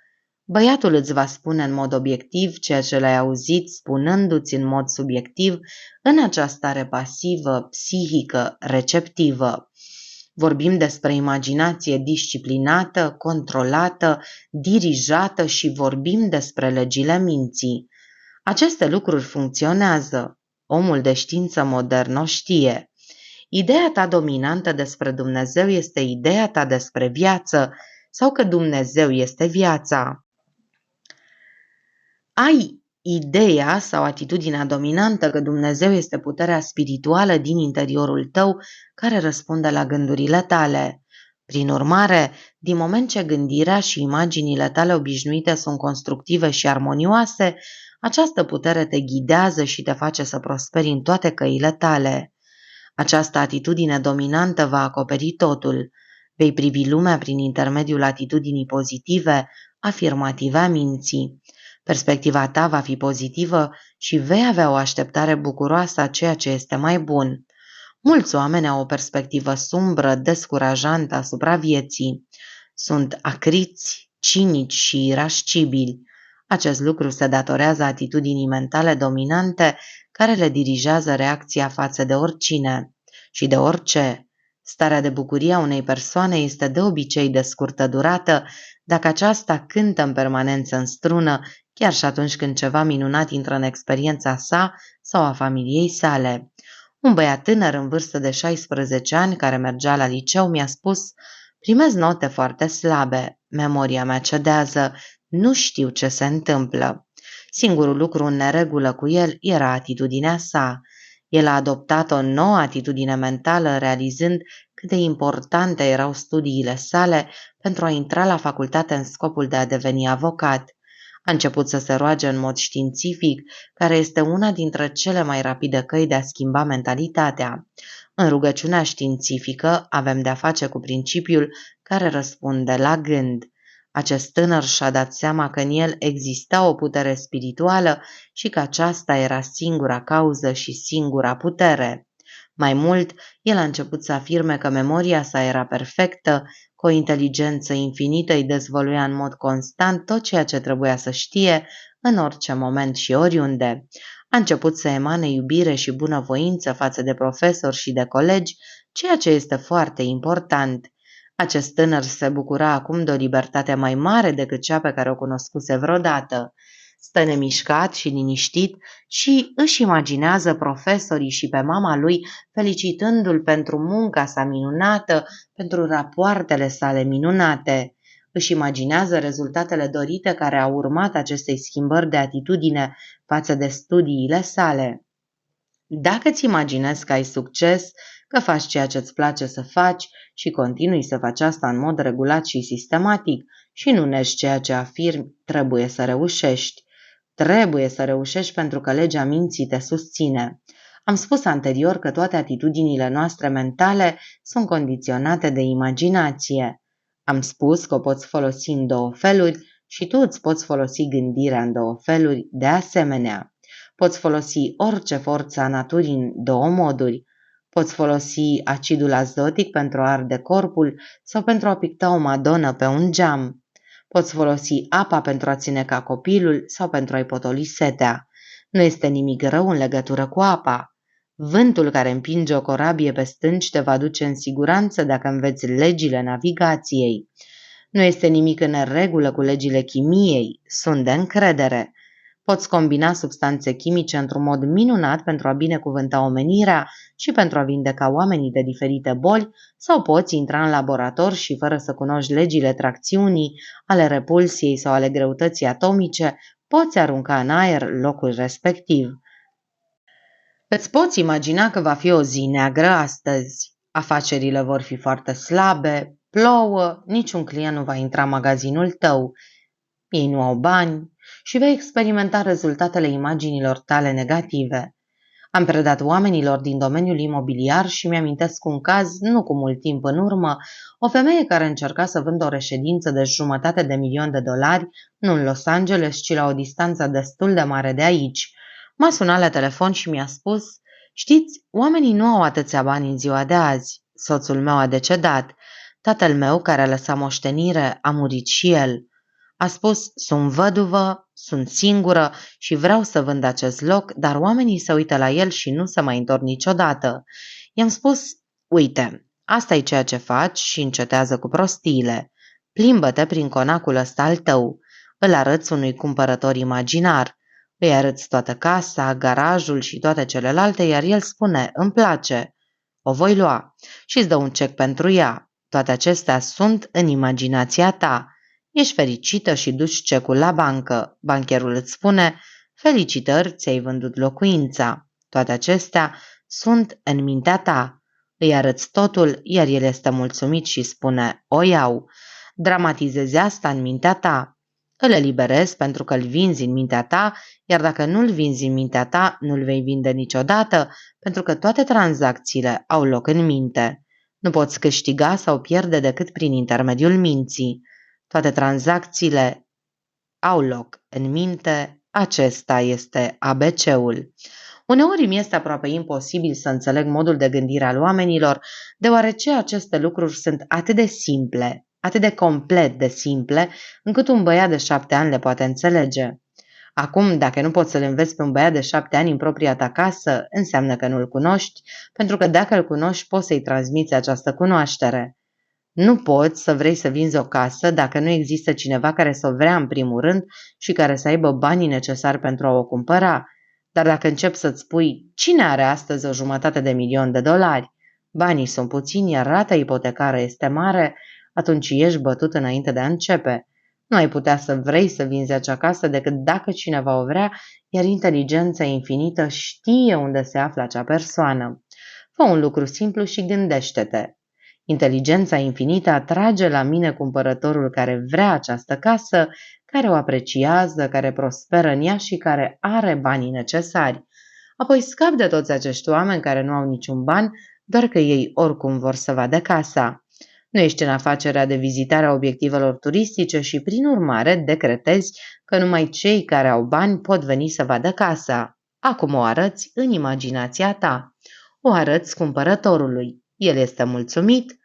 Băiatul îți va spune în mod obiectiv ceea ce l-ai auzit spunându-ți în mod subiectiv în această stare pasivă, psihică, receptivă. Vorbim despre imaginație disciplinată, controlată, dirijată și vorbim despre legile minții. Aceste lucruri funcționează. Omul de știință modern o știe. Ideea ta dominantă despre Dumnezeu este ideea ta despre viață sau că Dumnezeu este viața. Ai ideea sau atitudinea dominantă că Dumnezeu este puterea spirituală din interiorul tău care răspunde la gândurile tale. Prin urmare, din moment ce gândirea și imaginile tale obișnuite sunt constructive și armonioase, Această putere te ghidează și te face să prosperi în toate căile tale. Această atitudine dominantă va acoperi totul. Vei privi lumea prin intermediul atitudinii pozitive, afirmative a minții. Perspectiva ta va fi pozitivă și vei avea o așteptare bucuroasă a ceea ce este mai bun. Mulți oameni au o perspectivă sumbră, descurajantă asupra vieții. Sunt acriți, cinici și irascibili. Acest lucru se datorează atitudinii mentale dominante care le dirigează reacția față de oricine și de orice. Starea de bucurie a unei persoane este de obicei de scurtă durată dacă aceasta cântă în permanență în strună, chiar și atunci când ceva minunat intră în experiența sa sau a familiei sale. Un băiat tânăr în vârstă de 16 ani care mergea la liceu mi-a spus: primez note foarte slabe, memoria mea cedează, nu știu ce se întâmplă. Singurul lucru în neregulă cu el era atitudinea sa. El a adoptat o nouă atitudine mentală, realizând cât de importante erau studiile sale pentru a intra la facultate în scopul de a deveni avocat. A început să se roage în mod științific, care este una dintre cele mai rapide căi de a schimba mentalitatea. În rugăciunea științifică avem de-a face cu principiul care răspunde la gând. Acest tânăr și-a dat seama că în el exista o putere spirituală și că aceasta era singura cauză și singura putere. Mai mult, el a început să afirme că memoria sa era perfectă, că o inteligență infinită îi dezvăluia în mod constant tot ceea ce trebuia să știe, în orice moment și oriunde. A început să emane iubire și bunăvoință față de profesori și de colegi, ceea ce este foarte important. Acest tânăr se bucura acum de o libertate mai mare decât cea pe care o cunoscuse vreodată. Stă nemișcat și liniștit și își imaginează profesorii și pe mama lui felicitându-l pentru munca sa minunată, pentru rapoartele sale minunate. Își imaginează rezultatele dorite care au urmat acestei schimbări de atitudine față de studiile sale. Dacă îți imaginezi că ai succes, că faci ceea ce îți place să faci și continui să faci asta în mod regulat și sistematic și nu negi ceea ce afirmi, trebuie să reușești. Trebuie să reușești pentru că legea minții te susține. Am spus anterior că toate atitudinile noastre mentale sunt condiționate de imaginație. Am spus că o poți folosi în două feluri și tu îți poți folosi gândirea în două feluri de asemenea. Poți folosi orice forță a naturii în două moduri. Poți folosi acidul azotic pentru a arde corpul sau pentru a picta o madonă pe un geam. Poți folosi apa pentru a ține ca copilul sau pentru a-i potoli setea. Nu este nimic rău în legătură cu apa. Vântul care împinge o corabie pe stânci te va duce în siguranță dacă înveți legile navigației. Nu este nimic în regulă cu legile chimiei, sunt de încredere. Poți combina substanțe chimice într-un mod minunat pentru a binecuvânta omenirea și pentru a vindeca oamenii de diferite boli, sau poți intra în laborator și, fără să cunoști legile tracțiunii, ale repulsiei sau ale greutății atomice, poți arunca în aer locul respectiv. Îți poți imagina că va fi o zi neagră astăzi. Afacerile vor fi foarte slabe, plouă, niciun client nu va intra în magazinul tău. Ei nu au bani și vei experimenta rezultatele imaginilor tale negative. Am predat oamenilor din domeniul imobiliar și mi-amintesc un caz, nu cu mult timp în urmă, o femeie care încerca să vândă o reședință de $500.000, nu în Los Angeles, ci la o distanță destul de mare de aici. M-a sunat la telefon și mi-a spus: știți, oamenii nu au atâția bani în ziua de azi. Soțul meu a decedat. Tatăl meu, care a lăsat moștenire, a murit și el. A spus: sunt văduvă, sunt singură și vreau să vând acest loc, dar oamenii se uită la el și nu se mai întorc niciodată. I-am spus: uite, asta e ceea ce faci și încetează cu prostiile. Plimbă-te prin conacul ăsta al tău. Îl arăți unui cumpărător imaginar. Îi arăți toată casa, garajul și toate celelalte, iar el spune: îmi place, o voi lua, și îți dă un cec pentru ea. Toate acestea sunt în imaginația ta. Ești fericită și duci cecul la bancă. Bancherul îți spune: felicitări, ți-ai vândut locuința. Toate acestea sunt în mintea ta. Îi arăți totul, iar el este mulțumit și spune: o iau. Dramatizezi asta în mintea ta. Îl eliberezi pentru că îl vinzi în mintea ta, iar dacă nu îl vinzi în mintea ta, nu îl vei vinde niciodată, pentru că toate tranzacțiile au loc în minte. Nu poți câștiga sau pierde decât prin intermediul minții. Toate tranzacțiile au loc în minte, acesta este ABC-ul. Uneori mi este aproape imposibil să înțeleg modul de gândire al oamenilor, deoarece aceste lucruri sunt atât de simple, atât de complet de simple, încât un băiat de 7 ani le poate înțelege. Acum, dacă nu poți să-l înveți pe un băiat de 7 ani în propria ta casă, înseamnă că nu-l cunoști, pentru că dacă îl cunoști, poți să-i transmiți această cunoaștere. Nu poți să vrei să vinzi o casă dacă nu există cineva care să o vrea în primul rând și care să aibă banii necesari pentru a o cumpăra. Dar dacă începi să-ți spui, cine are astăzi $1.000.000? Banii sunt puțini, iar rata ipotecară este mare, atunci ești bătut înainte de a începe. Nu ai putea să vrei să vinzi acea casă decât dacă cineva o vrea, iar inteligența infinită știe unde se află acea persoană. Fă un lucru simplu și gândește-te. Inteligența infinită atrage la mine cumpărătorul care vrea această casă, care o apreciază, care prosperă în ea și care are banii necesari. Apoi scap de toți acești oameni care nu au niciun ban, doar că ei oricum vor să vadă casa. Nu ești în afacerea de vizitare a obiectivelor turistice și, prin urmare, decretezi că numai cei care au bani pot veni să vadă casa. Acum o arăți în imaginația ta. O arăți cumpărătorului. El este mulțumit,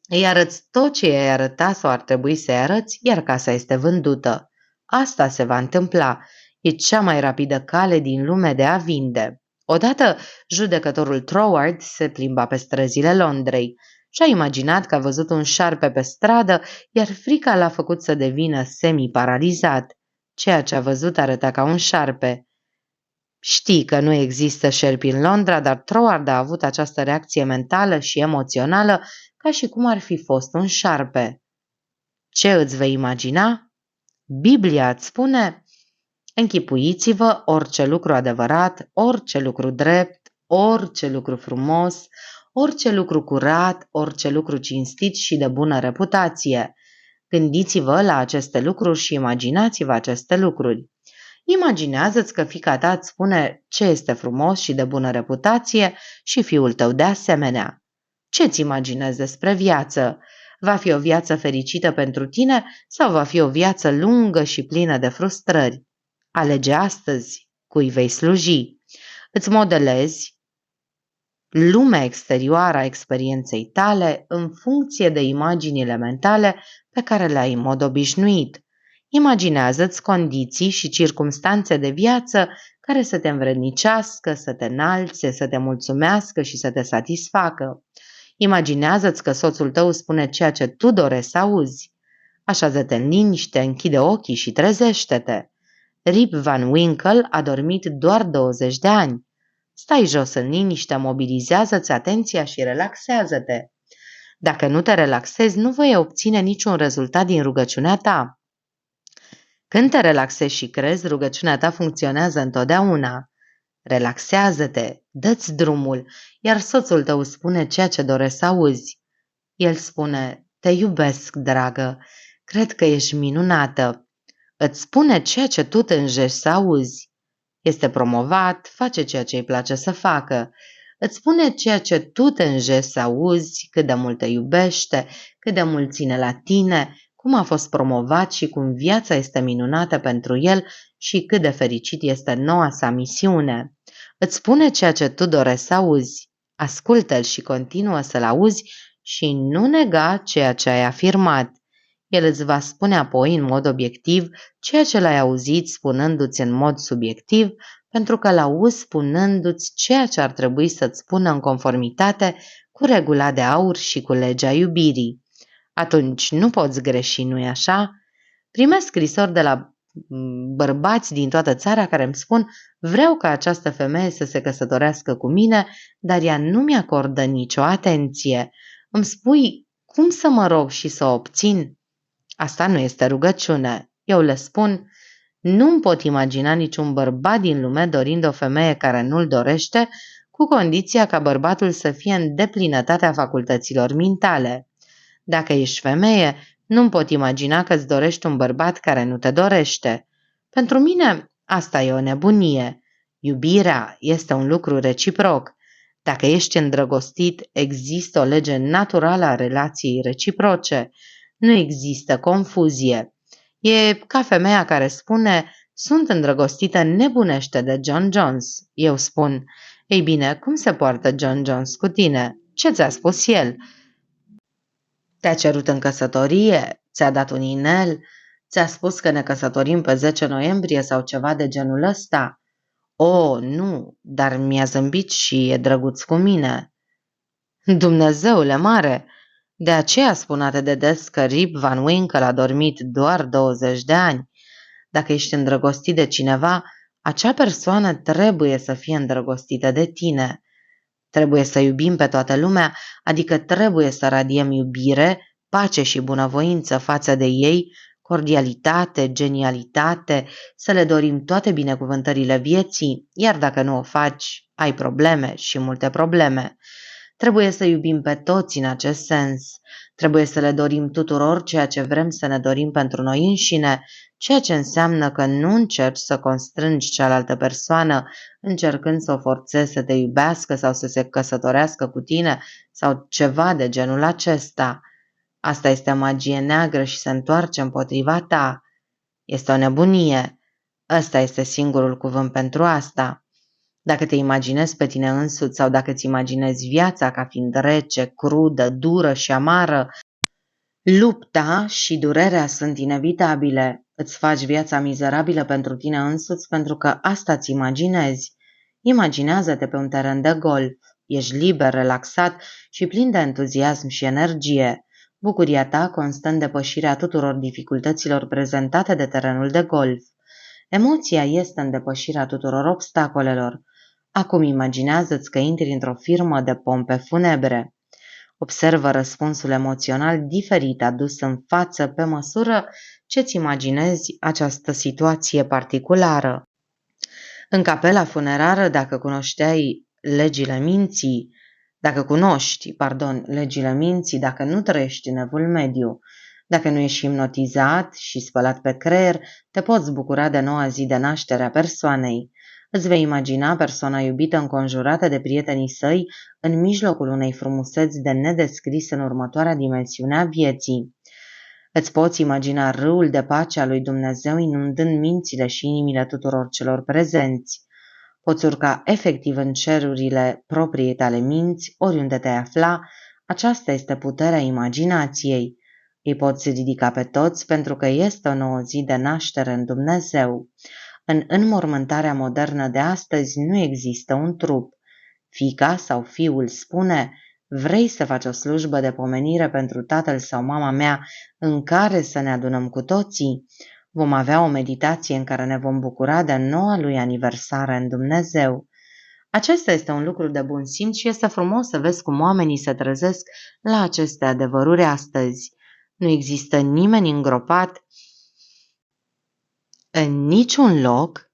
îi arăți tot ce i-ai arăta sau ar trebui să-i arăți, iar casa este vândută. Asta se va întâmpla. E cea mai rapidă cale din lume de a vinde. Odată, judecătorul Troward se plimba pe străzile Londrei și-a imaginat că a văzut un șarpe pe stradă, iar frica l-a făcut să devină semi-paralizat. Ceea ce a văzut arăta ca un șarpe. Știi că nu există șerpi în Londra, dar Troward a avut această reacție mentală și emoțională ca și cum ar fi fost un șarpe. Ce îți vei imagina? Biblia îți spune: închipuiți-vă orice lucru adevărat, orice lucru drept, orice lucru frumos, orice lucru curat, orice lucru cinstit și de bună reputație. Gândiți-vă la aceste lucruri și imaginați-vă aceste lucruri. Imaginează-ți că fiica ta îți spune ce este frumos și de bună reputație și fiul tău de asemenea. Ce-ți imaginezi despre viață? Va fi o viață fericită pentru tine sau va fi o viață lungă și plină de frustrări? Alege astăzi cui vei sluji. Îți modelezi lumea exterioară a experienței tale în funcție de imaginile mentale pe care le ai în mod obișnuit. Imaginează-ți condiții și circumstanțe de viață care să te învrednicească, să te înalțe, să te mulțumească și să te satisfacă. Imaginează-ți că soțul tău spune ceea ce tu dorești să auzi. Așează-te în liniște, închide ochii și trezește-te. Rip Van Winkle a dormit doar 20 de ani. Stai jos în liniște, mobilizează-ți atenția și relaxează-te. Dacă nu te relaxezi, nu vei obține niciun rezultat din rugăciunea ta. Când te relaxezi și crezi, rugăciunea ta funcționează întotdeauna. Relaxează-te, dă-ți drumul, iar soțul tău spune ceea ce dorești să auzi. El spune: te iubesc, dragă, cred că ești minunată. Îți spune ceea ce tu te înjești să auzi. Este promovat, face ceea ce îi place să facă. Îți spune ceea ce tu te înjești să auzi, cât de mult te iubește, cât de mult ține la tine, cum a fost promovat și cum viața este minunată pentru el și cât de fericit este noua sa misiune. Îți spune ceea ce tu dorești să auzi. Ascultă-l și continuă să-l auzi și nu nega ceea ce ai afirmat. El îți va spune apoi în mod obiectiv ceea ce l-ai auzit spunându-ți în mod subiectiv, pentru că l-auzi spunându-ți ceea ce ar trebui să-ți spună în conformitate cu regula de aur și cu legea iubirii. Atunci nu poți greși, nu-i așa? Primesc scrisori de la bărbați din toată țara care îmi spun: vreau ca această femeie să se căsătorească cu mine, dar ea nu mi-acordă nicio atenție. Îmi spui cum să mă rog și să o obțin? Asta nu este rugăciune. Eu le spun: nu-mi pot imagina niciun bărbat din lume dorind o femeie care nu-l dorește, cu condiția ca bărbatul să fie în deplinătatea facultăților mintale. Dacă ești femeie, Nu-mi pot imagina că îți dorești un bărbat care nu te dorește. Pentru mine, asta e o nebunie. Iubirea este un lucru reciproc. Dacă ești îndrăgostit, există o lege naturală a relației reciproce. Nu există confuzie. E ca femeia care spune, sunt îndrăgostită nebunește de John Jones. Eu spun, ei bine, cum se poartă John Jones cu tine? Ce ți-a spus el? Te-a cerut în căsătorie? Ți-a dat un inel? Ți-a spus că ne căsătorim pe 10 noiembrie sau ceva de genul ăsta? O, nu, dar mi-a zâmbit și e drăguț cu mine. Dumnezeule mare! De aceea spun atât de des că Rip Van Winkle a dormit doar 20 de ani. Dacă ești îndrăgostit de cineva, acea persoană trebuie să fie îndrăgostită de tine. Trebuie să iubim pe toată lumea, adică trebuie să radiem iubire, pace și bunăvoință față de ei, cordialitate, genialitate, să le dorim toate binecuvântările vieții, iar dacă nu o faci, ai probleme și multe probleme. Trebuie să iubim pe toți în acest sens. Trebuie să le dorim tuturor ceea ce vrem să ne dorim pentru noi înșine, ceea ce înseamnă că nu încerci să constrângi cealaltă persoană încercând să o forțezi să te iubească sau să se căsătorească cu tine sau ceva de genul acesta. Asta este magie neagră și se întoarce împotriva ta. Este o nebunie. Ăsta este singurul cuvânt pentru asta. Dacă te imaginezi pe tine însuți sau dacă îți imaginezi viața ca fiind rece, crudă, dură și amară, lupta și durerea sunt inevitabile. Îți faci viața mizerabilă pentru tine însuți pentru că asta îți imaginezi. Imaginează-te pe un teren de golf. Ești liber, relaxat și plin de entuziasm și energie. Bucuria ta constă în depășirea tuturor dificultăților prezentate de terenul de golf. Emoția este în depășirea tuturor obstacolelor. Acum imaginează-ți că intri într-o firmă de pompe funebre. Observă răspunsul emoțional diferit adus în față pe măsură ce-ți imaginezi această situație particulară. În capela funerară, dacă cunoști legile minții, dacă nu trăiești în evul mediu, dacă nu ești hipnotizat și spălat pe creier, te poți bucura de noua zi de naștere a persoanei. Îți vei imagina persoana iubită înconjurată de prietenii săi în mijlocul unei frumuseți de nedescris în următoarea dimensiune a vieții. Îți poți imagina râul de pace a lui Dumnezeu inundând mințile și inimile tuturor celor prezenți. Poți urca efectiv în cerurile propriei tale minți, oriunde te afla. Aceasta este puterea imaginației. Îi poți ridica pe toți pentru că este o nouă zi de naștere în Dumnezeu. În înmormântarea modernă de astăzi nu există un trup. Fiica sau fiul spune, vrei să faci o slujbă de pomenire pentru tatăl sau mama mea în care să ne adunăm cu toții? Vom avea o meditație în care ne vom bucura de noua lui aniversare în Dumnezeu. Acesta este un lucru de bun simț și este frumos să vezi cum oamenii se trezesc la aceste adevăruri astăzi. Nu există nimeni îngropat în niciun loc,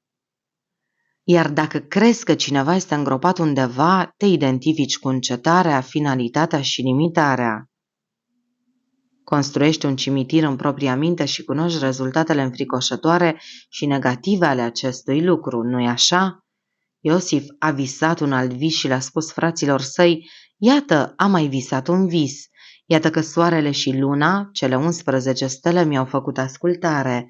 iar dacă crezi că cineva este îngropat undeva, te identifici cu încetarea, finalitatea și limitarea. Construiești un cimitir în propria minte și cunoști rezultatele înfricoșătoare și negative ale acestui lucru, nu-i așa? Iosif a visat un alt vis și le-a spus fraților săi, iată, am mai visat un vis. Iată că soarele și luna, cele 11 stele, mi-au făcut ascultare.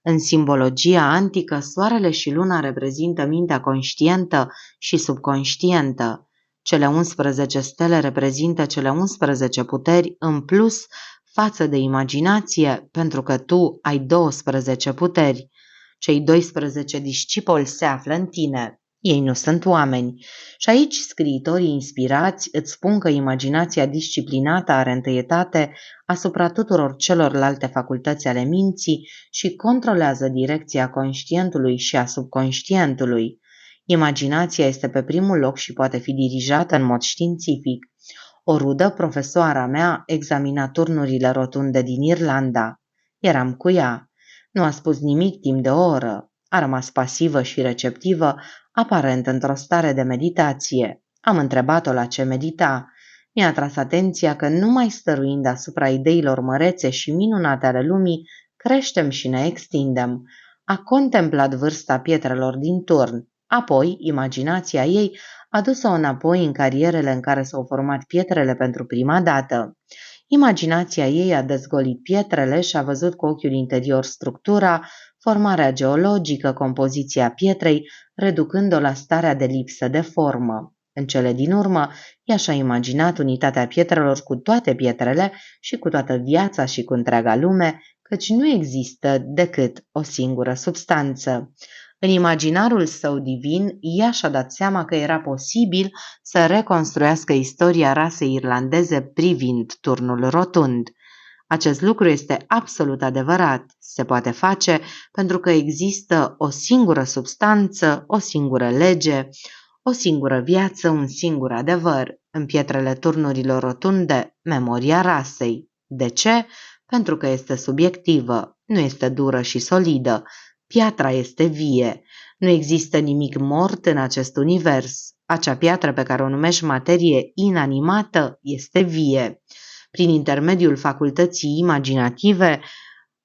În simbologia antică, soarele și luna reprezintă mintea conștientă și subconștientă. Cele 11 stele reprezintă cele 11 puteri în plus față de imaginație, pentru că tu ai 12 puteri. Cei 12 discipoli se află în tine. Ei nu sunt oameni. Și aici scriitorii inspirați îți spun că imaginația disciplinată are întâietate asupra tuturor celorlalte facultăți ale minții și controlează direcția conștientului și a subconștientului. Imaginația este pe primul loc și poate fi dirijată în mod științific. O rudă, profesoara mea, examina turnurile rotunde din Irlanda. Eram cu ea. Nu a spus nimic timp de o oră. A rămas pasivă și receptivă, aparent într-o stare de meditație. Am întrebat-o la ce medita. Mi-a tras atenția că numai stăruind asupra ideilor mărețe și minunate ale lumii, creștem și ne extindem. A contemplat vârsta pietrelor din turn. Apoi, imaginația ei a dus-o înapoi în carierele în care s-au format pietrele pentru prima dată. Imaginația ei a dezgolit pietrele și a văzut cu ochiul interior structura, formarea geologică, compoziția pietrei, reducând-o la starea de lipsă de formă. În cele din urmă, ea și-a imaginat unitatea pietrelor cu toate pietrele și cu toată viața și cu întreaga lume, căci nu există decât o singură substanță. În imaginarul său divin, ea și-a dat seama că era posibil să reconstruiască istoria rasei irlandeze privind turnul rotund. Acest lucru este absolut adevărat. Se poate face pentru că există o singură substanță, o singură lege, o singură viață, un singur adevăr. În pietrele turnurilor rotunde, memoria rasei. De ce? Pentru că este subiectivă, nu este dură și solidă. Piatra este vie. Nu există nimic mort în acest univers. Acea piatră pe care o numești materie inanimată este vie. Prin intermediul facultății imaginative,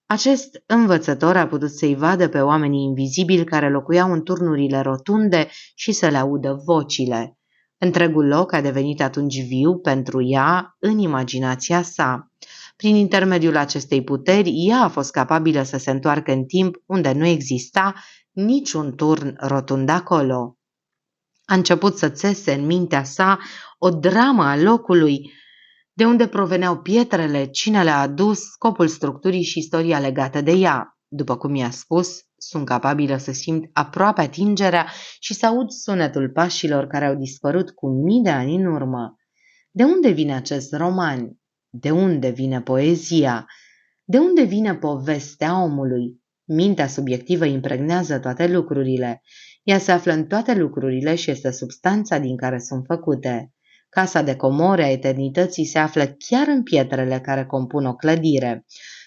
acest învățător a putut să-i vadă pe oamenii invizibili care locuiau în turnurile rotunde și să le audă vocile. Întregul loc a devenit atunci viu pentru ea în imaginația sa. Prin intermediul acestei puteri, ea a fost capabilă să se întoarcă în timp unde nu exista niciun turn rotund acolo. A început să țese în mintea sa o dramă a locului, de unde proveneau pietrele, cine le-a adus, scopul structurii și istoria legată de ea. După cum i-a spus, sunt capabilă să simt aproape atingerea și să aud sunetul pașilor care au dispărut cu mii de ani în urmă. De unde vine acest roman? De unde vine poezia? De unde vine povestea omului? Mintea subiectivă impregnează toate lucrurile. Ea se află în toate lucrurile și este substanța din care sunt făcute. Casa de comore a eternității se află chiar în pietrele care compun o clădire.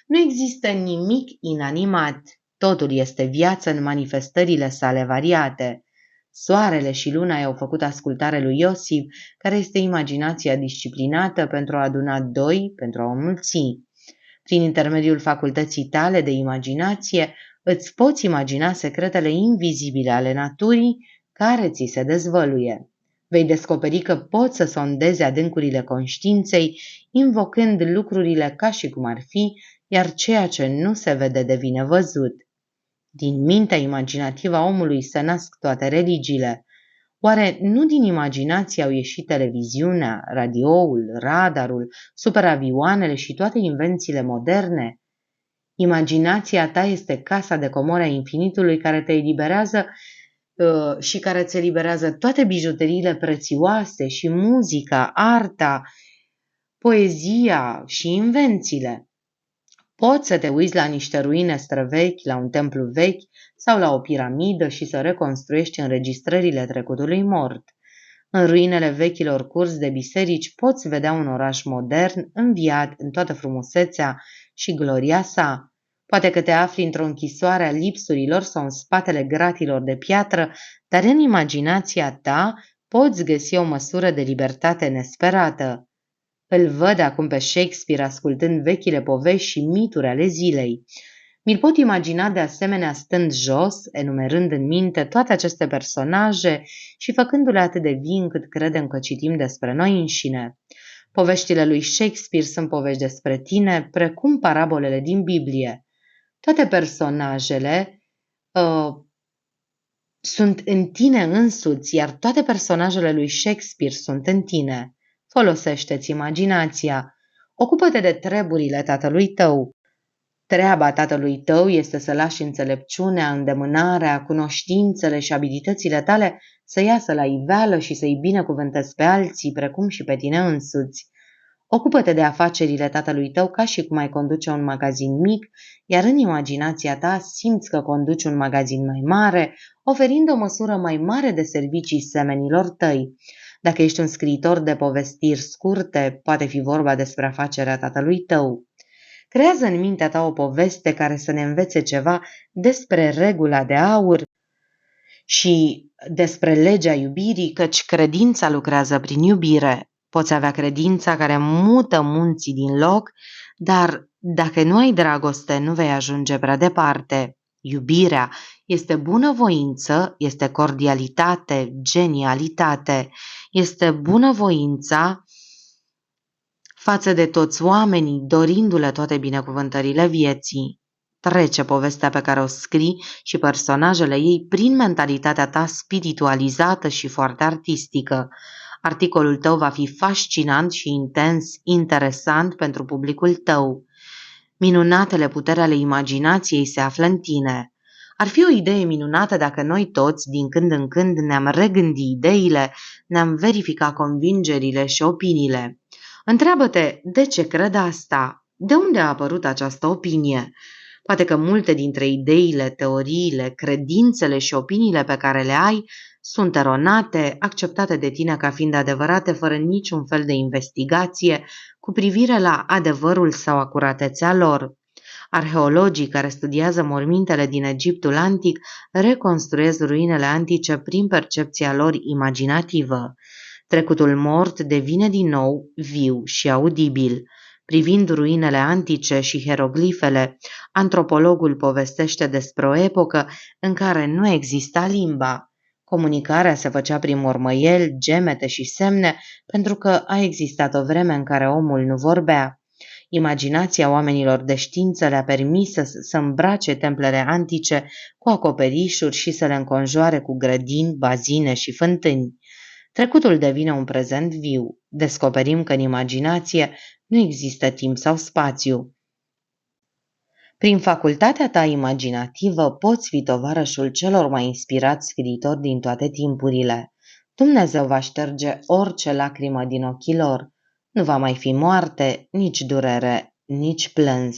Nu există nimic inanimat. Totul este viață în manifestările sale variate. Soarele și luna i-au făcut ascultare lui Iosif, care este imaginația disciplinată pentru a aduna doi, pentru a o înmulți. Prin intermediul facultății tale de imaginație, îți poți imagina secretele invizibile ale naturii care ți se dezvăluie. Vei descoperi că poți să sondezi adâncurile conștiinței, invocând lucrurile ca și cum ar fi, iar ceea ce nu se vede devine văzut. Din mintea imaginativă a omului se nasc toate religiile. Oare nu din imaginație au ieșit televiziunea, radioul, radarul, superavioanele și toate invențiile moderne? Imaginația ta este casa de comore a infinitului care te eliberează și care îți eliberează toate bijuteriile prețioase și muzica, arta, poezia și invențiile. Poți să te uiți la niște ruine străvechi, la un templu vechi sau la o piramidă și să reconstruiești înregistrările trecutului mort. În ruinele vechilor curți de biserici poți vedea un oraș modern, înviat în toată frumusețea și gloria sa. Poate că te afli într-o închisoare a lipsurilor sau în spatele gratilor de piatră, dar în imaginația ta poți găsi o măsură de libertate nesperată. Îl văd acum pe Shakespeare ascultând vechile povești și mituri ale zilei. Mi-l pot imagina de asemenea stând jos, enumerând în minte toate aceste personaje și făcându-le atât de vii încât credem că citim despre noi înșine. Poveștile lui Shakespeare sunt povești despre tine, precum parabolele din Biblie. Toate personajele sunt în tine însuți, iar toate personajele lui Shakespeare sunt în tine. Folosește-ți imaginația. Ocupă-te de treburile tatălui tău. Treaba tatălui tău este să lași înțelepciunea, îndemânarea, cunoștințele și abilitățile tale să iasă la iveală și să-i binecuvântezi pe alții, precum și pe tine însuți. Ocupă-te de afacerile tatălui tău ca și cum ai conduce un magazin mic, iar în imaginația ta simți că conduci un magazin mai mare, oferind o măsură mai mare de servicii semenilor tăi. Dacă ești un scriitor de povestiri scurte, poate fi vorba despre afacerea tatălui tău. Creează în mintea ta o poveste care să ne învețe ceva despre regula de aur și despre legea iubirii, căci credința lucrează prin iubire. Poți avea credința care mută munții din loc, dar dacă nu ai dragoste, nu vei ajunge prea departe. Iubirea este bunăvoință, este cordialitate, genialitate, este bunăvoința față de toți oamenii, dorindu-le toate binecuvântările vieții. Trece povestea pe care o scrii și personajele ei prin mentalitatea ta spiritualizată și foarte artistică. Articolul tău va fi fascinant și intens, interesant pentru publicul tău. Minunatele puteri ale imaginației se află în tine. Ar fi o idee minunată dacă noi toți, din când în când, ne-am regândi ideile, ne-am verifica convingerile și opiniile. Întreabă-te de ce cred asta? De unde a apărut această opinie? Poate că multe dintre ideile, teoriile, credințele și opiniile pe care le ai sunt eronate, acceptate de tine ca fiind adevărate fără niciun fel de investigație cu privire la adevărul sau acuratețea lor. Arheologii care studiază mormintele din Egiptul antic reconstruiesc ruinele antice prin percepția lor imaginativă. Trecutul mort devine din nou viu și audibil. Privind ruinele antice și hieroglifele, antropologul povestește despre o epocă în care nu exista limba. Comunicarea se făcea prin mormăieli, gemete și semne, pentru că a existat o vreme în care omul nu vorbea. Imaginația oamenilor de știință le-a permis să îmbrace templele antice cu acoperișuri și să le înconjoare cu grădini, bazine și fântâni. Trecutul devine un prezent viu. Descoperim că în imaginație nu există timp sau spațiu. Prin facultatea ta imaginativă poți fi tovarășul celor mai inspirați scriitori din toate timpurile. Dumnezeu va șterge orice lacrimă din ochii lor. Nu va mai fi moarte, nici durere, nici plâns.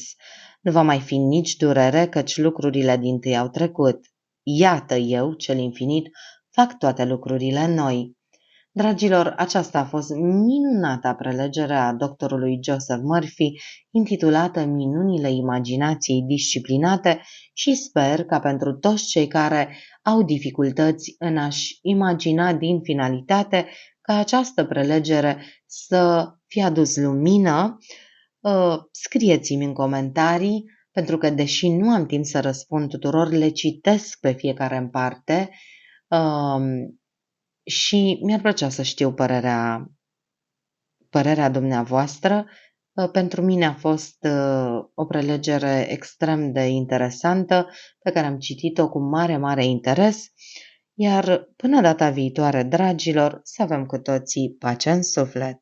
Nu va mai fi nici durere, căci lucrurile dintâi au trecut. Iată eu, cel infinit, fac toate lucrurile noi. Dragilor, aceasta a fost minunata prelegere a doctorului Joseph Murphy, intitulată Minunile imaginației disciplinate și sper ca pentru toți cei care au dificultăți în a-și imagina din finalitate, ca această prelegere să fie adus lumină. Scrieți-mi în comentarii, pentru că deși nu am timp să răspund tuturor, le citesc pe fiecare în parte. Și mi-ar plăcea să știu părerea dumneavoastră. Pentru mine a fost o prelegere extrem de interesantă pe care am citit-o cu mare, mare interes. Iar până data viitoare, dragilor, să avem cu toții pace în suflet.